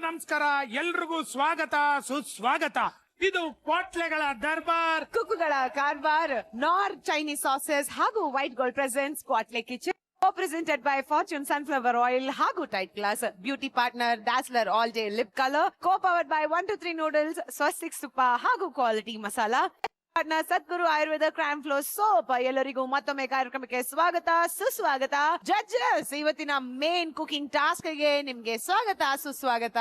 ನಮಸ್ಕಾರ, ಎಲ್ರಿಗೂ ಸ್ವಾಗತ ಸುಸ್ವಾಗತ. ಇದು ಕ್ವಾಟ್ಲೆಗಳ ದರ್ಬಾರ್, ಕುಕ್ಕುಗಳ ಕಾರ್ಬಾರ್. ನಾರ್ತ್ ಚೈನೀಸ್ ಸಾಸಸ್ ಹಾಗೂ white gold presents Kwatle kitchen, presented by Fortune sunflower oil ಹಾಗೂ tight glass. Beauty partner Dazzler all day lip colour. Co powered by 1 2 3 noodles, Swastik ತುಪ್ಪ ಹಾಗೂ quality masala. Sadguru Ayurveda cream flow soap. ಎಲ್ಲರಿಗೂ ಮತ್ತೊಮ್ಮೆ ಕಾರ್ಯಕ್ರಮಕ್ಕೆ ಸ್ವಾಗತ ಸುಸ್ವಾಗತ. ಜಡ್ಜಸ್, ಇವತ್ತಿನ ಮೇನ್ ಕುಕಿಂಗ್ ಟಾಸ್ಕ್ ಗೆ ನಿಮ್ಗೆ ಸ್ವಾಗತ ಸುಸ್ವಾಗತ.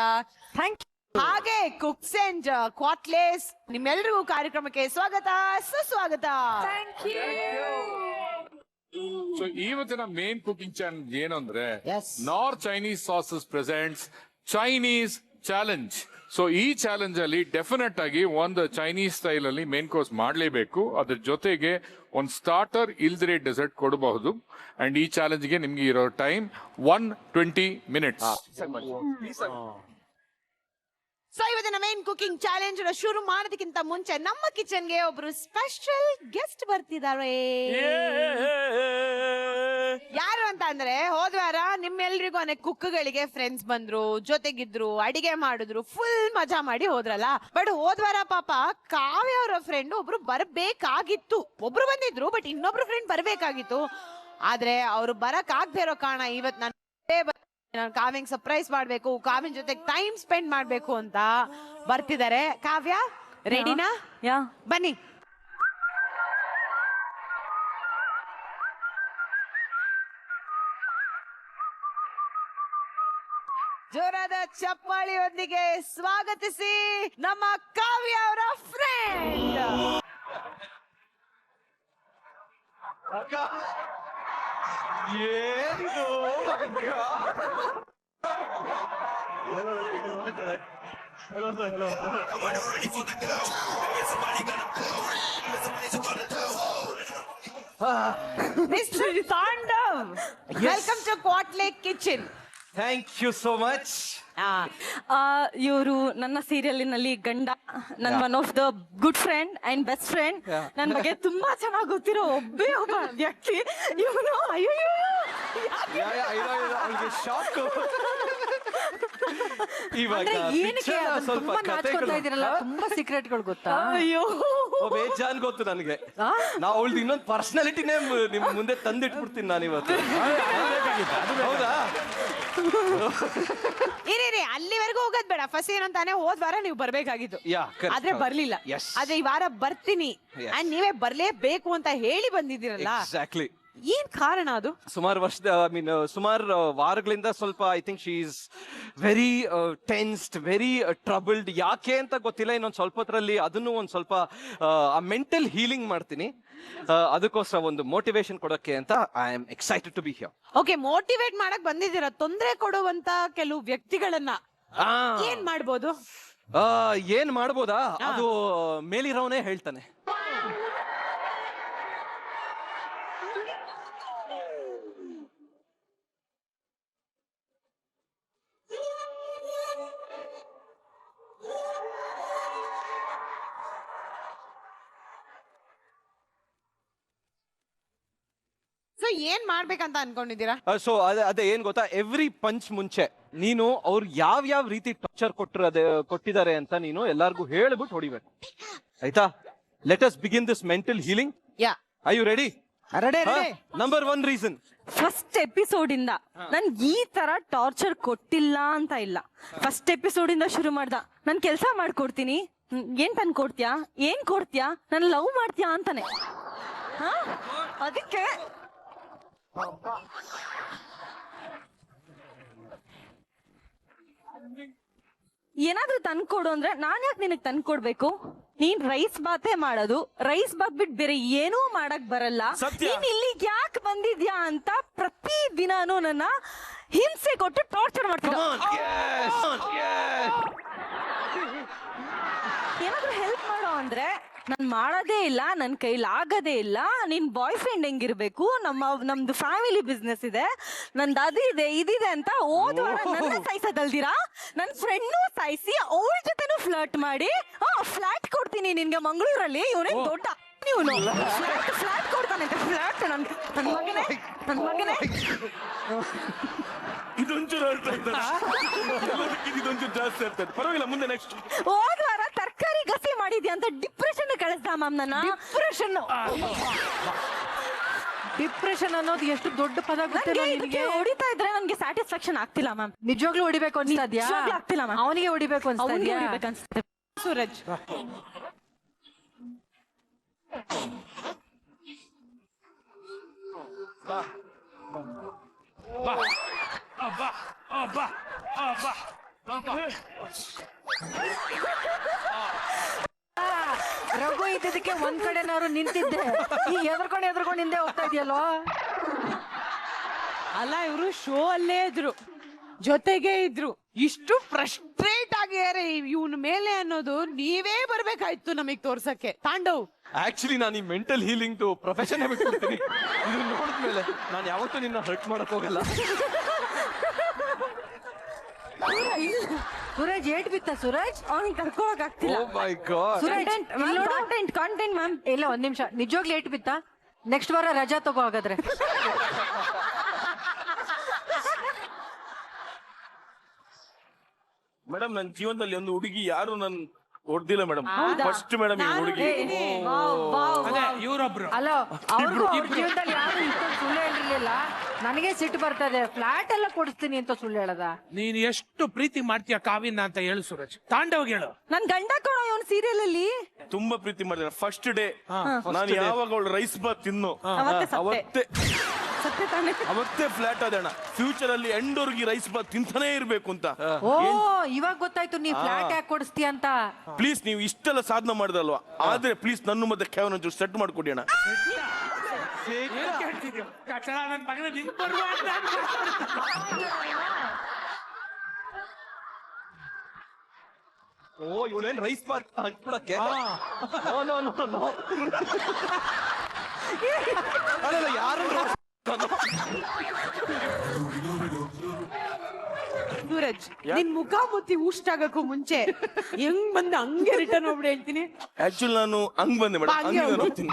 Thank you. ಹಾಗೆ ಕುಕ್ಸ್ ಅಂಡ್ ಕ್ವಾಟ್ಲೇಸ್, ನಿಮ್ಮೆಲ್ಲರಿಗೂ ಕಾರ್ಯಕ್ರಮಕ್ಕೆ ಸ್ವಾಗತ ಸುಸ್ವಾಗತ. Thank you. ಸೊ ಇವತ್ತಿನ ಮೇನ್ ಕುಕಿಂಗ್ ಚಾಲೆಂಜ್ ಏನು ಅಂದ್ರೆ, north Chinese sauces presents Chinese challenge. So ಈ ಚಾಲೆಂಜ್ ಅಲ್ಲಿ ಡೆಫಿನೆಟ್ ಆಗಿ ಒಂದು ಚೈನೀಸ್ ಸ್ಟೈಲ್ ಅಲ್ಲಿ ಮೇನ್ ಕೋರ್ಸ್ ಮಾಡಲೇಬೇಕು. ಅದ್ರ ಜೊತೆಗೆ ಒಂದು ಸ್ಟಾರ್ಟರ್ ಇಲ್ದಿರೆ ಡೆಸರ್ಟ್ ಕೊಡಬಹುದು. ಅಂಡ್ ಈ ಚಾಲೆಂಜ್ ಗೆ ನಿಮ್ಗೆ ಇರೋ ಟೈಮ್ 120 minutes. ಸೊ ಇವತ್ತಿನ ಮೇನ್ ಕುಕಿಂಗ್ ಚಾಲೆಂಜ್ ಶುರು ಮಾಡೋದಕ್ಕಿಂತ ಮುಂಚೆ ನಮ್ಮ ಕಿಚನ್ ಗೆ ಒಬ್ರು ಸ್ಪೆಷಲ್ ಗೆಸ್ಟ್ ಬರ್ತಿದ್ದಾರೆ. ಯಾರು ಅಂತ ಅಂದ್ರೆ, ಹೋದ್ವಾರ ನಿಮ್ಮೆಲ್ರಿಗೂ ಅನೇಕ ಕುಕ್ಗಳಿಗೆ ಫ್ರೆಂಡ್ಸ್ ಬಂದ್ರು, ಜೊತೆಗಿದ್ರು, ಅಡಿಗೆ ಮಾಡಿದ್ರು, ಫುಲ್ ಮಜಾ ಮಾಡಿ ಹೋದ್ರಲ್ಲ. ಬಟ್ ಹೋದ್ವಾರ ಪಾಪ ಕಾವ್ಯ ಅವರ ಫ್ರೆಂಡ್ ಒಬ್ರು ಬರ್ಬೇಕಾಗಿತ್ತು. ಒಬ್ರು ಬಂದಿದ್ರು, ಬಟ್ ಇನ್ನೊಬ್ರು ಫ್ರೆಂಡ್ ಬರ್ಬೇಕಾಗಿತ್ತು. ಆದ್ರೆ ಅವ್ರು ಬರಕ್ ಆಗದೆ ಇರೋ ಕಾರಣ ಇವತ್ ನಾನು ಕಾವ್ಯಂಗ್ ಸರ್ಪ್ರೈಸ್ ಮಾಡ್ಬೇಕು, ಕಾವ್ಯನ್ ಜೊತೆ ಟೈಮ್ ಸ್ಪೆಂಡ್ ಮಾಡ್ಬೇಕು ಅಂತ ಬರ್ತಿದ್ದಾರೆ. ಕಾವ್ಯ ರೆಡಿನಾ? ಬನ್ನಿ. ಜೋರಾದ ಚಪ್ಪಾಳಿಯೊಂದಿಗೆ ಸ್ವಾಗತಿಸಿ ನಮ್ಮ ಕಾವ್ಯ ಅವರ friend. Mr. Tandav, welcome to Quatle Kitchen. Thank you so much. ಇವರು ನನ್ನ ಸೀರಿಯಲಿನಲ್ಲಿ ಗಂಡ, ನನ್ನ one of the good friend and best friend. ನನ್ನ ಬಗ್ಗೆ ತುಂಬಾ ಚೆನ್ನಾಗಿ ಗೊತ್ತಿರೋ ಒಬ್ಬ ವ್ಯಕ್ತಿ ಇವನು. ಅಯ್ಯೋ ಶಾಕ್. ಇವಾಗ ಸ್ವಲ್ಪ ತುಂಬಾ ಸೀಕ್ರೆಟ್ಗಳು ಗೊತ್ತಾ? ಅಯ್ಯೋ ಬೇಜಾನ್ ಗೊತ್ತು ನನಗೆ. ನಾವು ಅವಳದು ಇನ್ನೊಂದು ಪರ್ಸನಾಲಿಟಿನೇ ನಿಮ್ ಮುಂದೆ ತಂದಿಟ್ಬಿಡ್ತೀನಿ ನಾನು ಇವತ್ತು. ಹೌದಾ? ಇರಿ, ಅಲ್ಲಿವರೆಗೂ ಹೋಗೋದ್ ಬೇಡ. ಫಸ್ಟ್ ಏನಂತಾನೆ, ಹೋದ್ವಾರ ನೀವು ಬರ್ಬೇಕಾಗಿತ್ತು, ಆದ್ರೆ ಬರ್ಲಿಲ್ಲ. ಆದ್ರೆ ಈ ವಾರ ಬರ್ತೀನಿ ಅಂಡ್ ನೀವೇ ಬರ್ಲೇಬೇಕು ಅಂತ ಹೇಳಿ ಬಂದಿದ್ದೀರಲ್ಲ. ಎಕ್ಸಾಕ್ಟ್ಲಿ. ಏನ್ ಕಾರಣ ಅದು? ಸುಮಾರು ವರ್ಷದ ಸುಮಾರು ವಾರಗಳಿಂದ ಸ್ವಲ್ಪ I think she is very tensed, very troubled. ಯಾಕೆ ಅಂತ ಗೊತ್ತಿಲ್ಲ. ಇನ್ನೊಂದು ಸ್ವಲ್ಪ ಹೊತ್ತರಲ್ಲಿ ಅದನ್ನು ಒಂದು ಸ್ವಲ್ಪ ಮೆಂಟಲ್ ಹೀಲಿಂಗ್ ಮಾಡ್ತೀನಿ. ಅದಕ್ಕೋಸ್ಕರ ಒಂದು ಮೋಟಿವೇಶನ್ ಕೊಡೋಕೆ ಅಂತ I am excited to be here. Okay, motivate ಮಾಡಕ್ ಬಂದಿದ್ದೀರಾ. ತೊಂದರೆ ಕೊಡುವಂತ ಕೆಲವು ವ್ಯಕ್ತಿಗಳನ್ನ ಏನ್ ಮಾಡ್ಬೋದು? ಏನ್ ಮಾಡ್ಬೋದಾ? ಅದು ಮೇಲಿರೋನೇ ಹೇಳ್ತಾನೆ. ಸೊ ಏನ್ ಮಾಡ್ಬೇಕಂತ ಅನ್ಕೊಂಡಿದ್ದೀರಾ? ಸೊ ಅದೇ ಏನ್ ಗೊತ್ತಾ, ಎವ್ರಿ ಪಂಚ್ ಮುಂಚೆ ನೀನು ಅವ್ರು ಯಾವ ರೀತಿ ಟಾರ್ಚರ್ ಕೊಟ್ಟಿದ್ದಾರೆ ಅಂತ ನೀನು ಎಲ್ಲಾರ್ಗು ಹೇಳ್ಬಿಟ್ಟು ಹೊಡಿಬೇಕು, ಆಯ್ತಾ? Let us begin this mental healing. Are you ready? Number 1 reason, first episode ಇಂದ ನನ್ ಈ ತರ ಟಾರ್ಚರ್ ಕೊಟ್ಟಿಲ್ಲ ಅಂತ ಇಲ್ಲ. ಫಸ್ಟ್ ಎಪಿಸೋಡ್ ಇಂದ ಶುರು ಮಾಡ್ದ, ನನ್ ಕೆಲ್ಸ ಮಾಡ್ಕೊಡ್ತೀನಿ, ಏನ್ ತಂದ್ಕೊಡ್ತೀಯಾ, ಏನ್ ಕೊಡ್ತೀಯಾ, ನನ್ ಲವ್ ಮಾಡ್ತೀಯಾ ಅಂತಾನೆ. ಅದಕ್ಕೆ ಏನಾದ್ರೂ ತಂದ್ಕೊಡು ಅಂದ್ರೆ ನಾನ್ ಯಾಕೆ ನಿನಗ್ ತಂದ್ಕೊಡ್ಬೇಕು? ನೀನ್ ರೈಸ್ ಬಾತೇ ಮಾಡೋದು, ರೈಸ್ ಬಾತ್ ಬಿಟ್ಟು ಬೇರೆ ಏನೂ ಮಾಡಕ್ ಬರಲ್ಲ. ನೀನ್ ಇಲ್ಲಿಗೆ ಯಾಕೆ ಬಂದಿದ್ಯಾ ಅಂತ ಪ್ರತಿ ದಿನಾನು ನನ್ನ ಹಿಂಸೆ ಕೊಟ್ಟು ಟಾರ್ಚರ್ ಮಾಡ್ತಿದ್ದ. ಏನಾದ್ರೂ ಹೆಲ್ಪ್ ಮಾಡೋ ಅಂದ್ರೆ ನಾನ್ ಮಾಡೋದೇ ಇಲ್ಲ, ನನ್ ಕೈಲಾಗದೇ ಇಲ್ಲ. ನಿನ್ ಬಾಯ್ ಫ್ರೆಂಡ್ ಹೆಂಗಿರ್ಬೇಕು, ನಮ್ದು ಫ್ಯಾಮಿಲಿ ಬಿಸ್ನೆಸ್ ಇದೆ, ನಂದು ಅದು ಇದೆ ಇದಿದೆ ಅಂತ ಹೋದ್ವಾರ ನನ್ನ ಸಾಯಿಸೋದಲ್ದಿರಾ ನನ್ ಫ್ರೆಂಡ್ನು ಸಾಯಿಸಿ ಅವಳ ಜೊತೆನೂ ಫ್ಲರ್ಟ್ ಮಾಡಿ ಫ್ಲಾಟ್ ಕೊಡ್ತೀನಿ ನಿನ್ಗೆ ಮಂಗಳೂರಲ್ಲಿ. ಇವನೇ ದೊಡ್ಡ ಇವನು ಫ್ಲಾಟ್ ಕೊಡ್ತಾನೆ. ಫ್ಲಾಟ್ ನನ್ ಮಗನೇ ಇದು ಒಂಚೂರು ಹೇಳ್ತಾ ಇದ್ದಾರೆ ಇದೊಂಚೂರು ಜಾಸ್ತಿ ಆಗ್ತದೆ. ಪರವಾಗಿಲ್ಲ, ಮುಂದೆ ನೆಕ್ಸ್ಟ್. ಹೋದ್ ವಾರ ತರಕಾರಿ ಗಸಿ ಮಾಡಿದ್ಯಾ ಅಂತ ಡಿಪ್ರೆಷನ್ ಕಳಿಸ್ದ ಮ್ಯಾಮ್ ನನ್ನ. ಡಿಪ್ರೆಷನ್ ಅನ್ನೋದು ಎಷ್ಟು ದೊಡ್ಡ ಪದ ಗೊತ್ತಿಲ್ಲ ನಿನಗೆ. ಹೊಡಿತಾ ಇದ್ರೆ ನನ್ಗೆ ಸ್ಯಾಟಿಸ್ಫ್ಯಾಕ್ಷನ್ ಆಗ್ತಿಲ್ಲ ಮ್ಯಾಮ್. ನಿಜವಾಗ್ಲೂ ಹೊಡಿಬೇಕು ಅನ್ಸ್ತಾ ಇದ್ಯಾ? ನಿಜವಾಗ್ಲೂ ಆಗ್ತಿಲ್ಲ ಮ್ಯಾಮ್. ಅವನಿಗೆ ಹೊಡಿಬೇಕು ಅನ್ಸ್ತಾ ಅವ್ನಿಗೆ ಇದ್ಯಾ? ಹೊಡಿಬೇಕನ್ಸುತ್ತೆ. ಸೂರಜ್ ರಘು ಇದ್ದಿದ್ದಕ್ಕೆ ಒಂದ್ ಕಡೆನಾದ್ರು ನಿಂತಿದ್ದೆ, ಈಗ ಎದ್ರಕೊಂಡು ಹಿಂದೆ ಹೋಗ್ತಾ ಇದೆಯಲ್ಲೋ. ಅಲ್ಲ, ಇವರು ಶೋ ಅಲ್ಲೇ ಇದ್ರು, ಜೊತೆಗೆ ಇದ್ರು. ಇಷ್ಟು ಫ್ರಸ್ಟ್ರೇಟ್ ಆಗಿದ್ದಾರೆ ಇವನ ಮೇಲೆ ಅನ್ನೋದು ನೀವೇ ಬರ್ಬೇಕಾಯ್ತು ನಮಗ್ ತೋರ್ಸಕ್ಕೆ. ತಾಂಡವ್, ಆಕ್ಚುಲಿ ನಾನು ಈ ಮೆಂಟಲ್ ಹೀಲಿಂಗ್ ಪ್ರೊಫೆಷನ್ ಬಿಟ್ಬಿಡ್ತೀನಿ. ಇದನ್ನ ನೋಡಿದ್ಮೇಲೆ ನಾನು ಯಾವತ್ತೂ ನಿನ್ನ ಹರ್ಟ್ ಮಾಡಕ್ ಹೋಗಲ್ಲ. ಸೂರಜ್ ಏಟ್ ಬಿತ್ತ ಸೂರಜ್? ಅವ್ನಿಗೆ ಕರ್ಕೊಳಕ್ ಆಗ್ತಿಲ್ಲ. ಓ ಮೈ ಗಾಡ್. Suraj content ma'am. ಇಲ್ಲ, ಒಂದ್ ನಿಮಿಷ, ನಿಜವಾಗ್ಲೂ ಏಟ್ ಬಿತ್ತ? ನೆಕ್ಸ್ಟ್ ವಾರ ರಜಾ ತಗೋ ಹಾಗಾದ್ರೆ. ಮೇಡಮ್, ನನ್ನ ಜೀವನದಲ್ಲಿ ಒಂದು ಹುಡುಗಿ ಯಾರು ನನ್ ಹೊಡ್ದಿಲ್ಲ ಮೇಡಮ್. ಫಸ್ಟ್ ಮೇಡಮ್ ಈ ಹುಡುಗಿ. ಅದೇ ಇವ್ರೊಬ್ರು. ಅಲೋ, ಅವ್ರಿಗೂ ಅವ್ರ ಜೀವನದಲ್ಲಿ ಯಾರು ಇಷ್ಟೊಂದು ಸುಳ್ಳು ಹೇಳಿರ್ಲಿಲ್ಲ. ನನಗೆ ಸಿಟ್ಟು ಬರ್ತದೆ, ಫ್ಲಾಟ್ ಎಲ್ಲ ಕೊಡಿಸ್ತೀನಿ ಅಂತ ಸುಳ್ಳು ಹೇಳದ. ನೀನ್ ಎಷ್ಟು ಪ್ರೀತಿ ಮಾಡ್ತೀಯ ಕಾವ್ಯನ ಅಂತ ಹೇಳು ಸೂರಜ್. ತಾಂಡವ್ ಹೇಳು. ನನ್ ಗಂಡ ಕೊಡೋ ಇವನ್ ಸೀರಿಯಲ್ ಅಲ್ಲಿ ತುಂಬಾ ಪ್ರೀತಿ ಮಾಡಿದ. ಫಸ್ಟ್ ಡೇ ನಾನು ಯಾವಾಗ ಅವಳು ರೈಸ್ ಬಾತ್ ತಿನ್ನು ಅವತ್ತೇ ಫ್ಲಾಟ್ ಆದಣ್ಣ. ಫ್ಯೂಚರ್ ಅಲ್ಲಿ ಎಂಡೋರ್ಗಿ ರೈಸ್ ಬಾತ್ ತಿಂತಾನೆ ಇರ್ಬೇಕು ಅಂತ. ಓ, ಇವಾಗ ಗೊತ್ತಾಯ್ತು ನೀ ಫ್ಲಾಟ್ ಯಾಕೆ ಕೊಡಿಸ್ತೀಯ ಅಂತ. ಪ್ಲೀಸ್, ನೀವು ಇಷ್ಟೆಲ್ಲ ಸಾಧನೆ ಮಾಡಿದಲ್ವಾ, ಆದ್ರೆ ಪ್ಲೀಸ್ ನನ್ನ ಮತ್ತೆ ಕೇವಲ ಒಂಚೂರು ಸೆಟ್ ಮಾಡ್ಕೊಡಿ ಅಣ್ಣ. ನನ್ ಮಗನ ನಿಂಗ್ ಬರುವಾಗ ಓ, ಇವಳೇನ್ ರೈಸ್ ಬಾತ್ ಹಾಕ್ಬಿಡಕ್ಕೆ? ಅಲ್ಲ, ಯಾರು ಸೂರಜ್, ನಿನ್ ಮುಖ ಮುತ್ತಿ ಉಷ್ಟಾಗಕ್ಕೂ ಮುಂಚೆ ಹೆಂಗ್ ಬಂದ ಹಂಗೆ ರಿಟರ್ನ್ ಹೋಗ್ಬಿಡಿ ಹೇಳ್ತೀನಿ. ಆಕ್ಚುಲಿ ನಾನು ಹಂಗ್ ಬಂದೆ ಮೇಡಮ್, ಹಂಗೆ ಹಂಗೆ ಹೋಗು. ಹೋಗ್ತೀನಿ.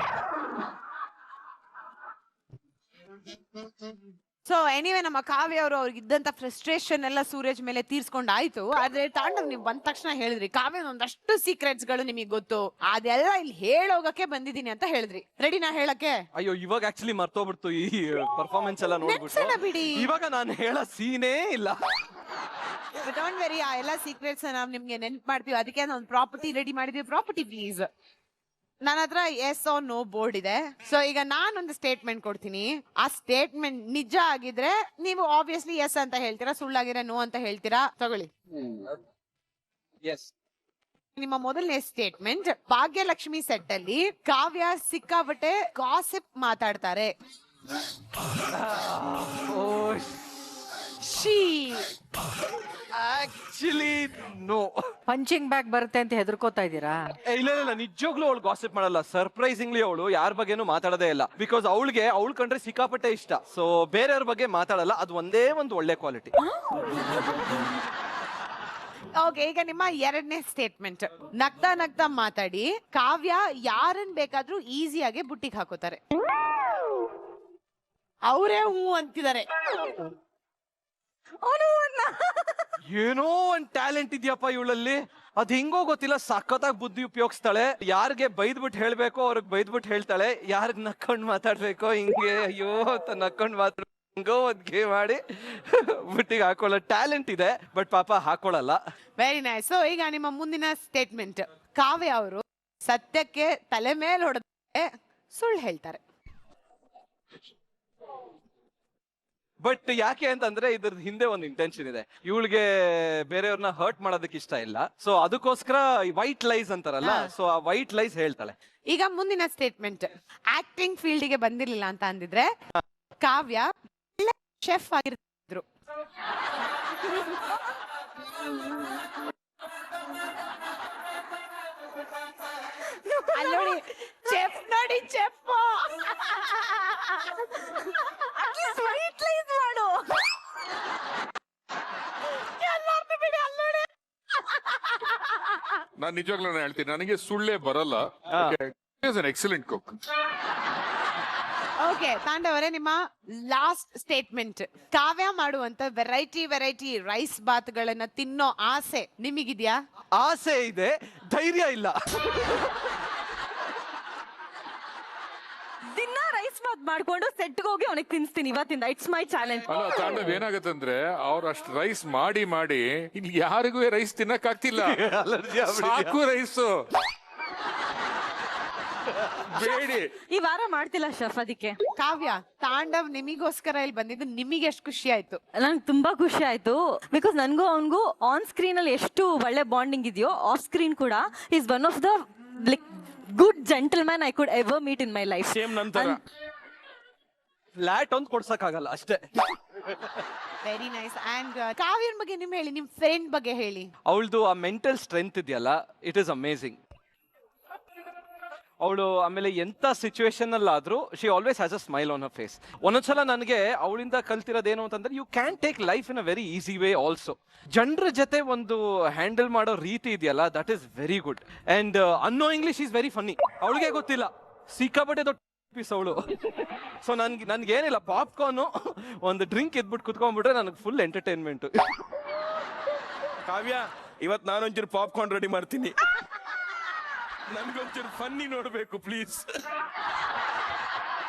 ಸೊ ಎನಿವೆ, ನಮ್ಮ ಕಾವ್ಯ ಅವರು ಅವ್ರಿಗೆ ಇದ್ದಂತ ಫ್ರಸ್ಟ್ರೇಷನ್ ಎಲ್ಲ ಸೂರಜ್ ಮೇಲೆ ತೀರ್ಸ್ಕೊಂಡಾಯ್ತು. ಆದ್ರೆ ತಾಂಡವ್ ನೀವು ಬಂದ ತಕ್ಷಣ ಹೇಳಿದ್ರಿ ಕಾವ್ಯ ಒಂದಷ್ಟು ಸೀಕ್ರೆಟ್ಸ್ ಗಳು ನಿಮಗೆ ಗೊತ್ತು, ಅದೆಲ್ಲ ಇಲ್ಲಿ ಹೇಳೋಗಕ್ಕೆ ಬಂದಿದ್ದೀನಿ ಅಂತ ಹೇಳಿದ್ರಿ. ರೆಡಿನಾ ಹೇಳಕ್ಕೆ? ಅಯ್ಯೋ, ಇವಾಗ ಆಕ್ಚುಲಿ ಮರ್ತೋಗ್ಬಿಡ್ತು ಈ ಪರ್ಫಾರ್ಮೆನ್ಸ್ ಎಲ್ಲ ನೆನ್ಸಲ್ಲ ನೋಡ್ಬಿಟ್ಟು. ಬಿಡಿ. ಇವಾಗ ನಾನು ಹೇಳೋ ಸೀನೇ ಇಲ್ಲ. ಡೋಂಟ್ ವೆರಿ, ಆ ಎಲ್ಲ ಸೀಕ್ರೆಟ್ಸ್ ನಾವ್ ನಿಮ್ಗೆ ನೆನ್ಪು ಮಾಡ್ತೀವಿ. ಅದಕ್ಕೆ ಒಂದು ಪ್ರಾಪರ್ಟಿ ರೆಡಿ ಮಾಡಿದೀವಿ. Property please. ನನ್ನ ಹತ್ರ ಎಸ್ ಆರ್ ನೋ ಬೋರ್ಡ್ ಇದೆ. ಸೊ ಈಗ ನಾನೊಂದು ಸ್ಟೇಟ್ಮೆಂಟ್ ಕೊಡ್ತೀನಿ. ಆ ಸ್ಟೇಟ್ಮೆಂಟ್ ನಿಜ ಆಗಿದ್ರೆ ನೀವು ಆಬ್ವಿಯಸ್ಲಿ ಎಸ್ ಅಂತ ಹೇಳ್ತೀರಾ, ಸುಳ್ಳಾಗಿದ್ರೆ ನೋ ಅಂತ ಹೇಳ್ತೀರಾ. ತಗೊಳ್ಳಿ. ನಿಮ್ಮ ಮೊದಲನೇ ಸ್ಟೇಟ್ಮೆಂಟ್, ಭಾಗ್ಯಲಕ್ಷ್ಮಿ ಸೆಟ್ ಅಲ್ಲಿ ಕಾವ್ಯ ಸಿಕ್ಕಾಪಟ್ಟೆ ಗಾಸಿಪ್ ಮಾತಾಡ್ತಾರೆ. Actually no. ಪಂಚಿಂಗ್ ಬ್ಯಾಗ್ ಬರುತ್ತೆ ಅಂತ ಹೆದರ್ಕೋತಾ ಇದ್ದೀರಾ? ಇಲ್ಲ ಇಲ್ಲ, ನಿಜವಾಗ್ಲೂ ಅವಳು ಗಾಸಿಪ್ ಮಾಡಲ್ಲ. ಸರ್ಪ್ರೈಸಿಂಗ್ಲಿ ಅವಳು ಯಾರ ಬಗ್ಗೆನೂ ಮಾತಾಡೋದೇ ಇಲ್ಲ. ಬಿಕಾಸ್ ಅವಳಿಗೆ ಅವಳು ಕಂಡ್ರೆ ಸಿಕ್ಕಾಪಟ್ಟೆ ಇಷ್ಟ. ಸೊ ಬೇರೆಯವ್ರ ಬಗ್ಗೆ ಮಾತಾಡಲ್ಲ. ಅದು ಒಂದೇ ಒಂದು ಒಳ್ಳೆ ಕ್ವಾಲಿಟಿ. ಓಕೆ, ಈಗ ನಿಮ್ಮ ಎರಡನೇ ಸ್ಟೇಟ್ಮೆಂಟ್, ನಗ್ತಾ ನಗ್ತಾ ಮಾತಾಡಿ ಕಾವ್ಯ ಯಾರನ್ ಬೇಕಾದ್ರೂ ಈಸಿಯಾಗಿ ಬುಟ್ಟಿಗೆ ಹಾಕೋತಾರೆ. ಅವರೇ ಹೂ ಅಂತಿದ್ದಾರೆ. ಏನೋ ಒಂದ್ ಟ್ಯಾಲೆಂಟ್ ಇದೆಯಪ್ಪ ಇವಳಲ್ಲಿ. ಅದ್ ಹೆಂಗೋ ಗೊತ್ತಿಲ್ಲ, ಸಖತ್ತಾಗಿ ಬುದ್ಧಿ ಉಪಯೋಗಿಸ್ತಾಳೆ. ಯಾರಿಗೆ ಬೈದ್ಬಿಟ್ಟು ಹೇಳ್ಬೇಕೋ ಅವ್ರಿಗೆ ಬೈದ್ಬಿಟ್ಟು ಹೇಳ್ತಾಳೆ. ಯಾರಿಗ್ ನಕ್ಕೊಂಡ್ ಮಾತಾಡ್ಬೇಕೋ ಹಿಂಗೆ ಅಯ್ಯೋ ಅಂತ ನಕ್ಕೊಂಡ್ ಮಾತಾಡ್ ಹಿಂಗೋ ಒಂದ್ಗೆ ಮಾಡಿ ಬುಟ್ಟಿಗೆ ಹಾಕೊಳ್ಳೋ ಟ್ಯಾಲೆಂಟ್ ಇದೆ. ಬಟ್ ಪಾಪ ಹಾಕೊಳ್ಳಲ್ಲ. Very nice. ಸೊ ಈಗ ನಿಮ್ಮ ಮುಂದಿನ ಸ್ಟೇಟ್ಮೆಂಟ್, ಕಾವ್ಯ ಅವರು ಸತ್ಯಕ್ಕೆ ತಲೆ ಮೇಲೆ ಹೊಡೆದ್ರೆ ಸುಳ್ಳು ಹೇಳ್ತಾರೆ. ಬಟ್ ಯಾಕೆ ಅಂತಂದ್ರೆ ಇದ್ರ ಹಿಂದೆ ಒಂದು ಇಂಟೆನ್ಷನ್ ಇದೆ. ಇವಳಿಗೆ ಬೇರೆಯವ್ರನ್ನ ಹರ್ಟ್ ಮಾಡೋದಕ್ಕೆ ಇಷ್ಟ ಇಲ್ಲ. ಸೊ ಅದಕ್ಕೋಸ್ಕರ ವೈಟ್ ಲೈಸ್ ಅಂತಾರಲ್ಲ, ಸೊ ಆ ವೈಟ್ ಲೈಸ್ ಹೇಳ್ತಾಳೆ. ಈಗ ಮುಂದಿನ ಸ್ಟೇಟ್ಮೆಂಟ್, ಆಕ್ಟಿಂಗ್ ಫೀಲ್ಡ್ ಗೆ ಬಂದಿರ್ಲಿಲ್ಲ ಅಂತ ಅಂದಿದ್ರೆ ಕಾವ್ಯ ಶೆಫ್ ಆಗಿದ್ರು. ಅಲ್ಲೋಡಿ ಚೆಫ್, ನೋಡಿ ಚೆಫ್. ಮಾಡು. ಬಿಡಿ, ಅಲ್ಲೋಡಿ. ನಾನು ನಿಜವಾಗ್ಲೂ ಹೇಳ್ತೀನಿ, ನನಗೆ ಸುಳ್ಳೇ ಬರಲ್ಲ. Excellent cook. ಓಕೆ ತಾಂಡವರೇ, ನಿಮ್ಮ ಲಾಸ್ಟ್ ಸ್ಟೇಟ್ಮೆಂಟ್. ಕಾವ್ಯ ಮಾಡುವಂತ ವೆರೈಟಿ ರೈಸ್ ಬಾತ್ಗಳನ್ನ ತಿನ್ನೋ ಆಸೆ ನಿಮಗಿದ್ಯಾ? ಆಸೆ ಇದೆ, ಧೈರ್ಯ ಇಲ್ಲ. ದಿನ ರೈಸ್ ಬಾತ್ ಮಾಡ್ಕೊಂಡು ಸೆಟ್ಗೆ ಹೋಗಿ ಅವನಿಗೆ ತಿನ್ಸ್ತೀನಿ ಇವತ್ತಿಂದ. It's my challenge. ಅಲ್ಲ ತಾಂಡವ್ ಏನಾಗತ್ತಂದ್ರೆ ಅವ್ರು ಅಷ್ಟು ರೈಸ್ ಮಾಡಿ ಇಲ್ಲಿ ಯಾರಿಗೂ ರೈಸ್ ತಿನ್ನಕ್ ಆಗ್ತಿಲ್ಲ. ಸಾಕು ರೈಸು ಬೇಡಿ. ಈ ವಾರ ಮಾಡ್ತಿಲ್ಲ ಶೆಫ್, ಅದಕ್ಕೆ. ಕಾವ್ಯ, ತಾಂಡವ್ ನಿಮಿಗೋಸ್ಕರ ಇಲ್ಲಿ ಬಂದಿದ್ದು ನಿಮಗೆ ಎಷ್ಟು ಖುಷಿ ಆಯ್ತು? ನಂಗೆ ತುಂಬಾ ಖುಷಿ ಆಯ್ತು. ಬಿಕಾಸ್ ನನ್ಗೂ ಅವನ್ಗೂ ಆನ್ ಸ್ಕ್ರೀನ್ ಅಲ್ಲಿ ಎಷ್ಟು ಒಳ್ಳೆ ಬಾಂಡಿಂಗ್ ಇದೆಯೋ, ಆಫ್ ಸ್ಕ್ರೀನ್ ಕೂಡ is one of the like good gentleman I could ever meet in my life. Same ನಂತರ ಫ್ಲಾಟ್ ಒಂದು ಕೊಡ್ಸಕ್ಕಾಗಲ್ಲ ಅಷ್ಟೇ. Very nice. ಅಂಡ್ ಕಾವ್ಯನ್ ಬಗ್ಗೆ ಹೇಳಿ, ನಿಮ್ ಫ್ರೆಂಡ್ ಬಗ್ಗೆ ಹೇಳಿ. ಅವಳದು ಆ ಮೆಂಟಲ್ ಸ್ಟ್ರೆಂತ್ ಇದೆಯಲ್ಲ, ಇಟ್ ಇಸ್ ಅಮೇಸಿಂಗ್. ಅವಳು ಆಮೇಲೆ ಎಂತ ಸಿಚುವೇಶನ್ ಅಲ್ಲಾದ್ರೂ she always has a smile on her face. ಒಂದೊಂದ್ಸಲ ನನಗೆ ಅವಳಿಂದ ಕಲ್ತಿರೋದೇನು ಅಂತಂದ್ರೆ, you can take life in a very easy way also. ಜನರ ಜೊತೆ ಒಂದು ಹ್ಯಾಂಡಲ್ ಮಾಡೋ ರೀತಿ ಇದೆಯಲ್ಲ, that is very good. And annoyingly she is very funny. ಅವಳಿಗೆ ಗೊತ್ತಿಲ್ಲ, ಸಿಕ್ಕಾಪಟ್ಟೆ ದೊಡ್ಡ ಪೀಸ್ ಅವಳು. ಸೊ ನನ್ಗೇನಿಲ್ಲ, ಪಾಪ್ಕಾರ್ನು ಒಂದು ಡ್ರಿಂಕ್ ಇದ್ಬಿಟ್ಟು ಕುತ್ಕೊಂಡ್ಬಿಟ್ರೆ ನನಗೆ ಫುಲ್ ಎಂಟರ್ಟೈನ್ಮೆಂಟ್. ಕಾವ್ಯ, ಇವತ್ ನಾನೊಂಚೂರು ಪಾಪ್ಕಾರ್ನ್ ರೆಡಿ ಮಾಡ್ತೀನಿ. ನನ್ಗೊಂಚೂರು ಫನ್ನಿ ನೋಡ್ಬೇಕು ಪ್ಲೀಸ್.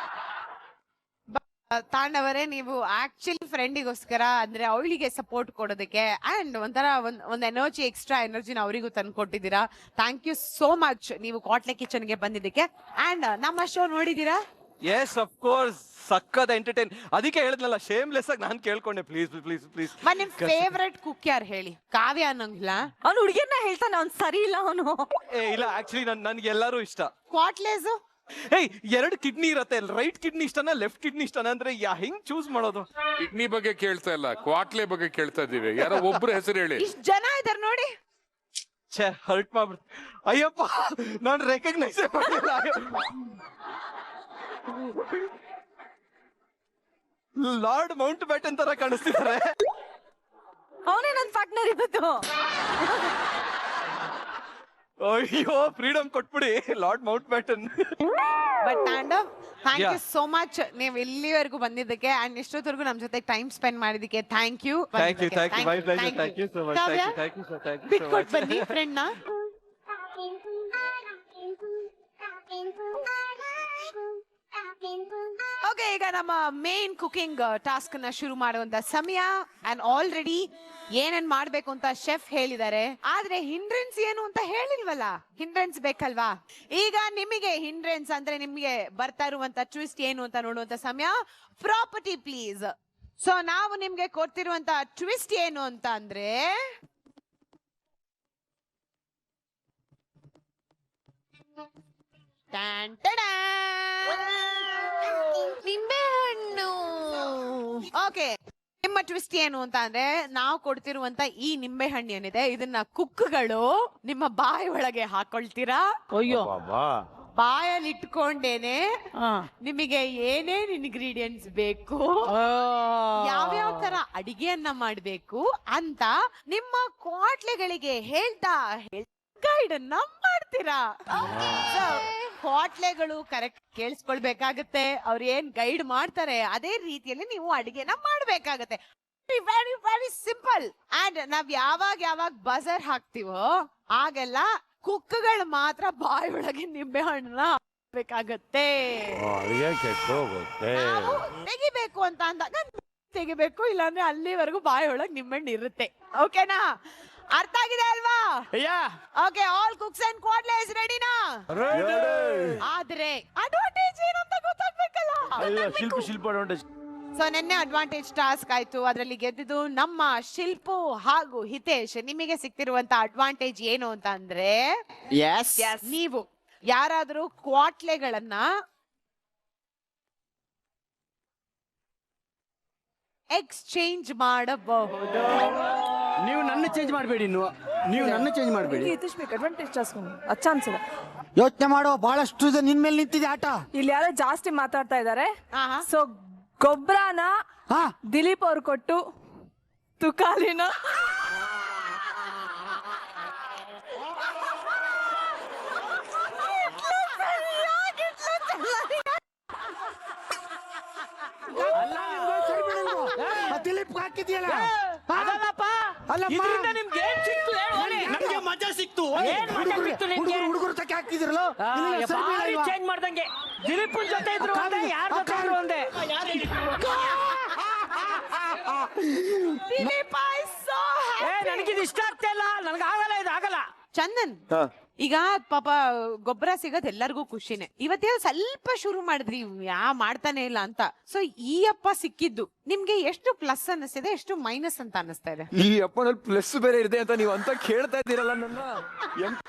ತಾಂಡವರೇ, ನೀವು ಆಕ್ಚುಲಿ ಫ್ರೆಂಡಿಗೋಸ್ಕರ ಅಂದ್ರೆ ಅವಳಿಗೆ ಸಪೋರ್ಟ್ ಕೊಡೋದಕ್ಕೆ ಅಂಡ್ ಒಂಥರ ಒಂದ್ ಎನರ್ಜಿ, ಎಕ್ಸ್ಟ್ರಾ ಎನರ್ಜಿನ ಅವರಿಗೂ ತಂದು ಕೊಟ್ಟಿದ್ದೀರಾ. ಥ್ಯಾಂಕ್ ಯು ಸೋ ಮಚ್ ನೀವು ಕ್ವಾಟ್ಲೆ ಕಿಚನ್ಗೆ ಬಂದಿದ್ದಕ್ಕೆ. ಅಂಡ್ ನಮ್ಮ ಶೋ ನೋಡಿದೀರಾ? ಎಸ್, ಆಫ್ ಕೋರ್ಸ್, ಸಕ್ಕದ ಎಂಟರ್ಟೈನ್. ಅದಕ್ಕೆ ಹೇಳಿದ್ನಲ್ಲ, ಶೇಮ್ಲೆಸ್ ಆಗಿ ನಾನು ಕೇಳ್ಕೊಂಡೆ, ಪ್ಲೀಸ್ ಪ್ಲೀಸ್ ಪ್ಲೀಸ್. ನಿಮ್ ಫೇವ್ರೆಟ್ ಕುಕ್ ಯಾರು ಹೇಳಿ? ಕಾವ್ಯ ಅನ್ನಂಗಿಲ್ಲ, ಅವ್ನು ಹುಡುಗಿಯನ್ನ ಹೇಳ್ತಾನೆ ಅವ್ನು ಸರಿ ಇಲ್ಲ ಅವನು. ಇಲ್ಲ, ಆಕ್ಚುಲಿ ನನ್ಗೆ ಎಲ್ಲರೂ ಇಷ್ಟ. ಕ್ವಾಟ್ಲೇಸು ಏಯ್, 2 ಕಿಡ್ನಿ ಇರತ್ತೆ, ರೈಟ್ ಕಿಡ್ನಿ ಇಷ್ಟನಾ ಲೆಫ್ಟ್ ಕಿಡ್ನಿ ಇಷ್ಟನಾ ಅಂದ್ರೆ ಹೆಂಗ್ ಚೂಸ್ ಮಾಡೋದು? ಕಿಡ್ನಿ ಬಗ್ಗೆ ಕೇಳ್ತಾ ಇಲ್ಲ, ಕ್ವಾಟ್ಲೆ ಬಗ್ಗೆ ಕೇಳ್ತಾ ಇದೀವಿ. ಯಾರೋ ಒಬ್ರು ಹೆಸರು ಹೇಳಿ. ಇಷ್ಟ ಜನ ಇದಾರೆ ನೋಡಿ. ಛೇ, ಹರ್ಟ್ ಮಾಡ್ಬಿಡ್ತು. ಅಯ್ಯಪ್ಪ, ನಾನು ರೆಕಗ್ನೈಸ್ ಮಾಡಿಲ್ಲ. ಲಾರ್ಡ್ ಮೌಂಟ್ ಬ್ಯಾಟನ್ ತರ ಕಾಣಿಸ್ತಿದ್ದಾರೆ. ಅವನೇ ನನ್ನ ಪಾರ್ಟ್ನರ್ ಇವತ್ತು. ಅಯ್ಯೋ, ಫ್ರೀಡಮ್ ಕೊಟ್ಬಿಡಿ Lord Mountbatten. But Tandav, thank you Yeah. So much ನೀವು ಇಲ್ಲಿವರೆಗೂ ಬಂದಿದ್ದಕ್ಕೆ ಅಂಡ್ ಇಷ್ಟೊತ್ತವರೆಗೂ ನಮ್ಮ ಜೊತೆ ಟೈಮ್ ಸ್ಪೆಂಡ್ ಮಾಡಿದ್ದಕ್ಕೆ thank you. Thank you my pleasure. Thank you so much. Thank you so much. ಬಿಟ್ಕೊಟ್ ಬನ್ನಿ ಫ್ರೆಂಡ್ ನ. ಓಕೆ, ಈಗ ನಮ್ಮ ಮೇನ್ ಕುಕಿಂಗ್ ಟಾಸ್ಕ್ ನ ಶುರು ಮಾಡುವಂತ ಸಮಯ. ಅಂಡ್ ಆಲ್ರೆಡಿ ಏನೇನ್ ಮಾಡ್ಬೇಕು ಅಂತ ಶೆಫ್ ಹೇಳಿದ್ದಾರೆ, ಆದ್ರೆ ಹಿಂಡ್ರೆನ್ಸ್ ಏನು ಅಂತ ಹೇಳಿಲ್ವಲ್ಲ. ಹಿಂಡ್ರೆನ್ಸ್ ಬೇಕಲ್ವಾ? ಈಗ ನಿಮಗೆ ಹಿಂಡ್ರೆನ್ಸ್ ಅಂದ್ರೆ ನಿಮಗೆ ಬರ್ತಾ ಇರುವಂತ ಟ್ವಿಸ್ಟ್ ಏನು ಅಂತ ನೋಡುವಂತ ಸಮಯ. Property please. ಸೊ ನಾವು ನಿಮ್ಗೆ ಕೊಡ್ತಿರುವಂತ ಟ್ವಿಸ್ಟ್ ಏನು ಅಂತ ಅಂದ್ರೆ, ನಿಂಬೆಹಣ್ಣು. ಓಕೆ, ನಿಮ್ಮ ಟ್ವಿಸ್ಟ್ ಏನು ಅಂತ ಅಂದ್ರೆ, ನಾವು ಕೊಡ್ತಿರುವಂತ ಈ ನಿಂಬೆ ಹಣ್ಣು ಏನಿದೆ, ಇದನ್ನ ಕುಕ್ಗಳು ನಿಮ್ಮ ಬಾಯಿ ಒಳಗೆ ಹಾಕೊಳ್ತೀರಾ. ಅಯ್ಯೋ, ಬಾಯಲ್ಲಿ ಇಟ್ಕೊಂಡೇನೆ ನಿಮಗೆ ಏನೇನ್ ಇಂಗ್ರೀಡಿಯೆಂಟ್ಸ್ ಬೇಕು, ಯಾವ್ಯಾವ ತರ ಅಡಿಗೆಯನ್ನ ಮಾಡ್ಬೇಕು ಅಂತ ನಿಮ್ಮ ಕ್ವಾಟ್ಲೆಗಳಿಗೆ ಹೇಳ್ತಾ ಗೈಡ್ ಅನ್ನ ಮಾಡ್ತೀರಾ. ಕ್ವಾಟ್ಲೆಗಳು ಕರೆಕ್ಟ್ ಕೇಳಿಸ್ಕೊಳ್ಬೇಕಾಗತ್ತೆ. ಅವ್ರು ಏನ್ ಗೈಡ್ ಮಾಡ್ತಾರೆ ಅದೇ ರೀತಿಯಲ್ಲಿ ನೀವು ಅಡಿಗೆನ ಮಾಡ್ಬೇಕಾಗತ್ತೆ. Very very simple. ಅಂಡ್ ನಾವ್ ಯಾವಾಗ ಬಜರ್ ಹಾಕ್ತಿವೋ ಆಗೆಲ್ಲ ಕುಕ್ಗಳು ಮಾತ್ರ ಬಾಯಿ ಒಳಗೆ ನಿಂಬೆ ಹಣ್ಣನ್ನ ಹಾಕ್ಬೇಕಾಗತ್ತೆ. ನಾವು ತೆಗಿಬೇಕು ಅಂತ ಅಂದಾಗ ತೆಗಿಬೇಕು, ಇಲ್ಲಾಂದ್ರೆ ಅಲ್ಲಿವರೆಗೂ ಬಾಯಿ ಒಳಗೆ ನಿಂಬೆಹಣ್ಣು ಇರುತ್ತೆ. ಓಕೆನಾ? ಅರ್ಥ ಆಗಿದೆ ಅಲ್ವಾ? ಓಕೆ, ಆಲ್ ಕುಕ್ಸ್ ಅಂಡ್ ಕ್ವಾಟ್ಲೆಸ್ ರೆಡಿನಾ? ಆದ್ರೆ ಅಡ್ವಾಂಟೇಜ್ ಏನು ಅಂತ ಗೊತ್ತಾಗ್ಬೇಕಲ್ಲ. ಶಿಲ್ಪ ಅಡ್ವಾಂಟೇಜ್. ಸೊ ನಿನ್ನೆ ಅಡ್ವಾಂಟೇಜ್ ಟಾಸ್ಕ್ ಆಯ್ತು, ಅದರಲ್ಲಿ ಗೆದ್ದಿದ್ದು ನಮ್ಮ ಶಿಲ್ಪು ಹಾಗೂ ಹಿತೇಶ್. ನಿಮಗೆ ಸಿಕ್ತಿರುವಂತ ಅಡ್ವಾಂಟೇಜ್ ಏನು ಅಂತ ಅಂದ್ರೆ, ನೀವು ಯಾರಾದ್ರೂ ಕ್ವಾಟ್ಲೆಗಳನ್ನ ಎಕ್ಸ್ಚೇಂಜ್ ಮಾಡಬಹುದು. ನೀವು ನನ್ನ ಚೇಂಜ್ ಮಾಡಬೇಡಿ, ನೀವು ನನ್ನ ಚೇಂಜ್ ಮಾಡಬೇಡಿ. ಅಡ್ವಾಂಟೇಜ್ ಟಾಸ್ಕ್ ಅಚ್ಚ ಅನ್ಸಲ್ಲ. ಯೋಚನೆ ಮಾಡೋ, ಬಹಳಷ್ಟು ನಿನ್ ಮೇಲೆ ನಿಂತಿದೆ ಆಟ. ಇಲ್ಲಿ ಯಾರೋ ಜಾಸ್ತಿ ಮಾತಾಡ್ತಾ ಇದ್ದಾರೆ. ಆಹಾ. ಸೊ ಗೊಬ್ಬರನ ದಿಲೀಪ್ ಅವ್ರು ಕೊಟ್ಟು ತುಕಾಲಿನ ದಿಲೀಪ್ ಹಾಕಿದ್ಯಲ್ಲ ಅದಲ್ಲಪ್ಪ ಅಲ್ಲಪ್ಪ. ಇದರಿಂದ ನಿಮ್ಗೆ ಏನ್ ಸಿಕ್ತು ಹೇಳು ಹೇಳಿ. ನಮ್ಗೆ ಮಜಾ ಸಿಕ್ತು ಏನ್ ಮಜಾ ಸಿಕ್ತು ನಿಮ್ಗೆ? ಹುಡುಗರು ತಕ್ಕ ಹಾಕ್ತಿದ್ರಲ್ಲ ಚೇಂಜ್ ಮಾಡ್ದಂಗೆ ದಿಲೀಪನ್ ಜೊತೆ ಇದ್ರು ಒಂದೇ, ಯಾರ ಜೊತೆ ಇದ್ರು ಒಂದೇ. Dilip, I so happy. ನನಗಿದು ಇಷ್ಟ ಆಗ್ತಾ ಇಲ್ಲ, ಆಗಲ್ಲ, ಇದು ಆಗಲ್ಲ. ಚಂದನ್, ಈಗ ಪಾಪ ಗೊಬ್ಬರ ಸಿಗೋದ್ ಎಲ್ಲರಿಗೂ ಖುಷಿನೇ. ಇವತ್ತೇನು ಸ್ವಲ್ಪ ಶುರು ಮಾಡಿದ್ರಿ, ಮಾಡ್ತಾನೆ ಇಲ್ಲ ಅಂತ. ಸೊ ಈ ಅಪ್ಪ ಸಿಕ್ಕಿದ್ದು ನಿಮ್ಗೆ ಎಷ್ಟು ಪ್ಲಸ್ ಅನ್ನಿಸ್ತಿದೆ, ಎಷ್ಟು ಮೈನಸ್ ಅಂತ ಅನ್ನಿಸ್ತಾ ಇದೆ? ಈ ಅಪ್ಪನಲ್ಲಿ ಪ್ಲಸ್ ಬೇರೆ ಇದೆ ಅಂತ ನೀವು ಅಂತ ಕೇಳ್ತಾ ಇದ್ದೀರಲ್ಲ ನನ್ನ.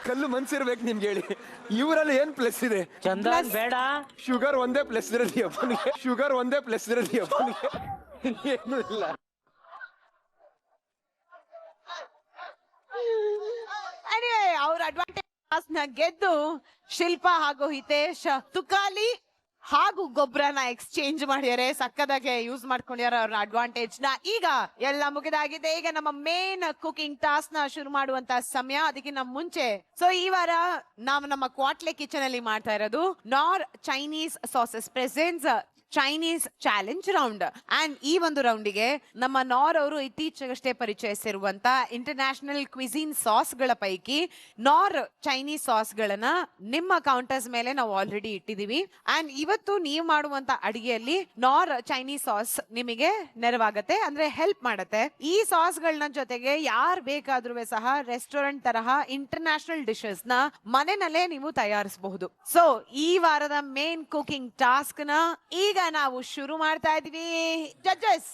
ಕಲ್ಲು ಮನ್ಸಿರ್ಬೇಕು ನಿಮ್ಗೆ ಹೇಳಿ. ಇವರಲ್ಲಿ ಏನ್ ಪ್ಲಸ್ ಇದೆ? ಚಂದನ್ ಬೇಡ. ಶುಗರ್ ಒಂದೇ ಪ್ಲಸ್ ಇರೋದು ಅಪ್ಪನಿಗೆ. ಶುಗರ್ ಒಂದೇ ಪ್ಲಸ್ ಇರೋದು ಅಪ್ಪನಿಗೆ. ಏನು ಇಲ್ಲ. ಅವ್ರ ಅಡ್ವಾಂಟೇಜ್ ನ ಗೆದ್ದು ಶಿಲ್ಪಾ ಹಾಗೂ ಹಿತೇಶ್ ತುಕಾಲಿ ಹಾಗೂ ಗೊಬ್ಬರನ ಎಕ್ಸ್ಚೇಂಜ್ ಮಾಡ್ಯಾರೆ, ಸಕ್ಕದಾಗೆ ಯೂಸ್ ಮಾಡ್ಕೊಂಡ್ಯಾರ ಅವ್ರ ಅಡ್ವಾಂಟೇಜ್ ನ. ಈಗ ಎಲ್ಲ ಮುಗಿದಾಗಿದೆ. ಈಗ ನಮ್ಮ ಮೇನ್ ಕುಕಿಂಗ್ ಟಾಸ್ಕ್ ನ ಶುರು ಮಾಡುವಂತ ಸಮಯ. ಅದಕ್ಕಿಂತ ಮುಂಚೆ ಸೊ ಈ ವಾರ ನಾವು ನಮ್ಮ ಕ್ವಾಟ್ಲೆ ಕಿಚನ್ ಅಲ್ಲಿ ಮಾಡ್ತಾ ಇರೋದು ನಾರ್ Chinese sauces presents Chinese challenge round. And ಈ ಒಂದು ರೌಂಡಿಗೆ ನಮ್ಮ ನಾರ್ ಅವರು ಇತ್ತೀಚೆಗಷ್ಟೇ ಪರಿಚಯಿಸಿರುವಂತ ಇಂಟರ್ನ್ಯಾಷನಲ್ ಕ್ವಿಸಿನ್ ಸಾಸ್ ಗಳ ಪೈಕಿ ನಾರ್ ಚೈನೀಸ್ ಸಾಸ್ ಗಳನ್ನ ನಿಮ್ಮ ಕೌಂಟರ್ಸ್ ಮೇಲೆ ನಾವು ಆಲ್ರೆಡಿ ಇಟ್ಟಿದೀವಿ. ಅಂಡ್ ಇವತ್ತು ನೀವು ಮಾಡುವಂತ ಅಡಿಗೆಯಲ್ಲಿ ನಾರ್ ಚೈನೀಸ್ ಸಾಸ್ ನಿಮಗೆ ನೆರವಾಗತ್ತೆ, ಅಂದ್ರೆ ಹೆಲ್ಪ್ ಮಾಡತ್ತೆ. ಈ ಸಾಸ್ ಗಳನ್ನ ಜೊತೆಗೆ ಯಾರು ಬೇಕಾದ್ರೂ ಸಹ ರೆಸ್ಟೋರೆಂಟ್ ತರಹ ಇಂಟರ್ನ್ಯಾಷನಲ್ ಡಿಶಸ್ ನ ಮನೆಯಲ್ಲೇ ನೀವು ತಯಾರಿಸಬಹುದು. ಸೊ ಈ ವಾರದ ಮೇನ್ ಕುಕಿಂಗ್ ಟಾಸ್ಕ್ ನ ಈಗ ನಾವು ಶುರು ಮಾಡ್ತಾ ಇದೀವಿ. ಜಡ್ಜಸ್,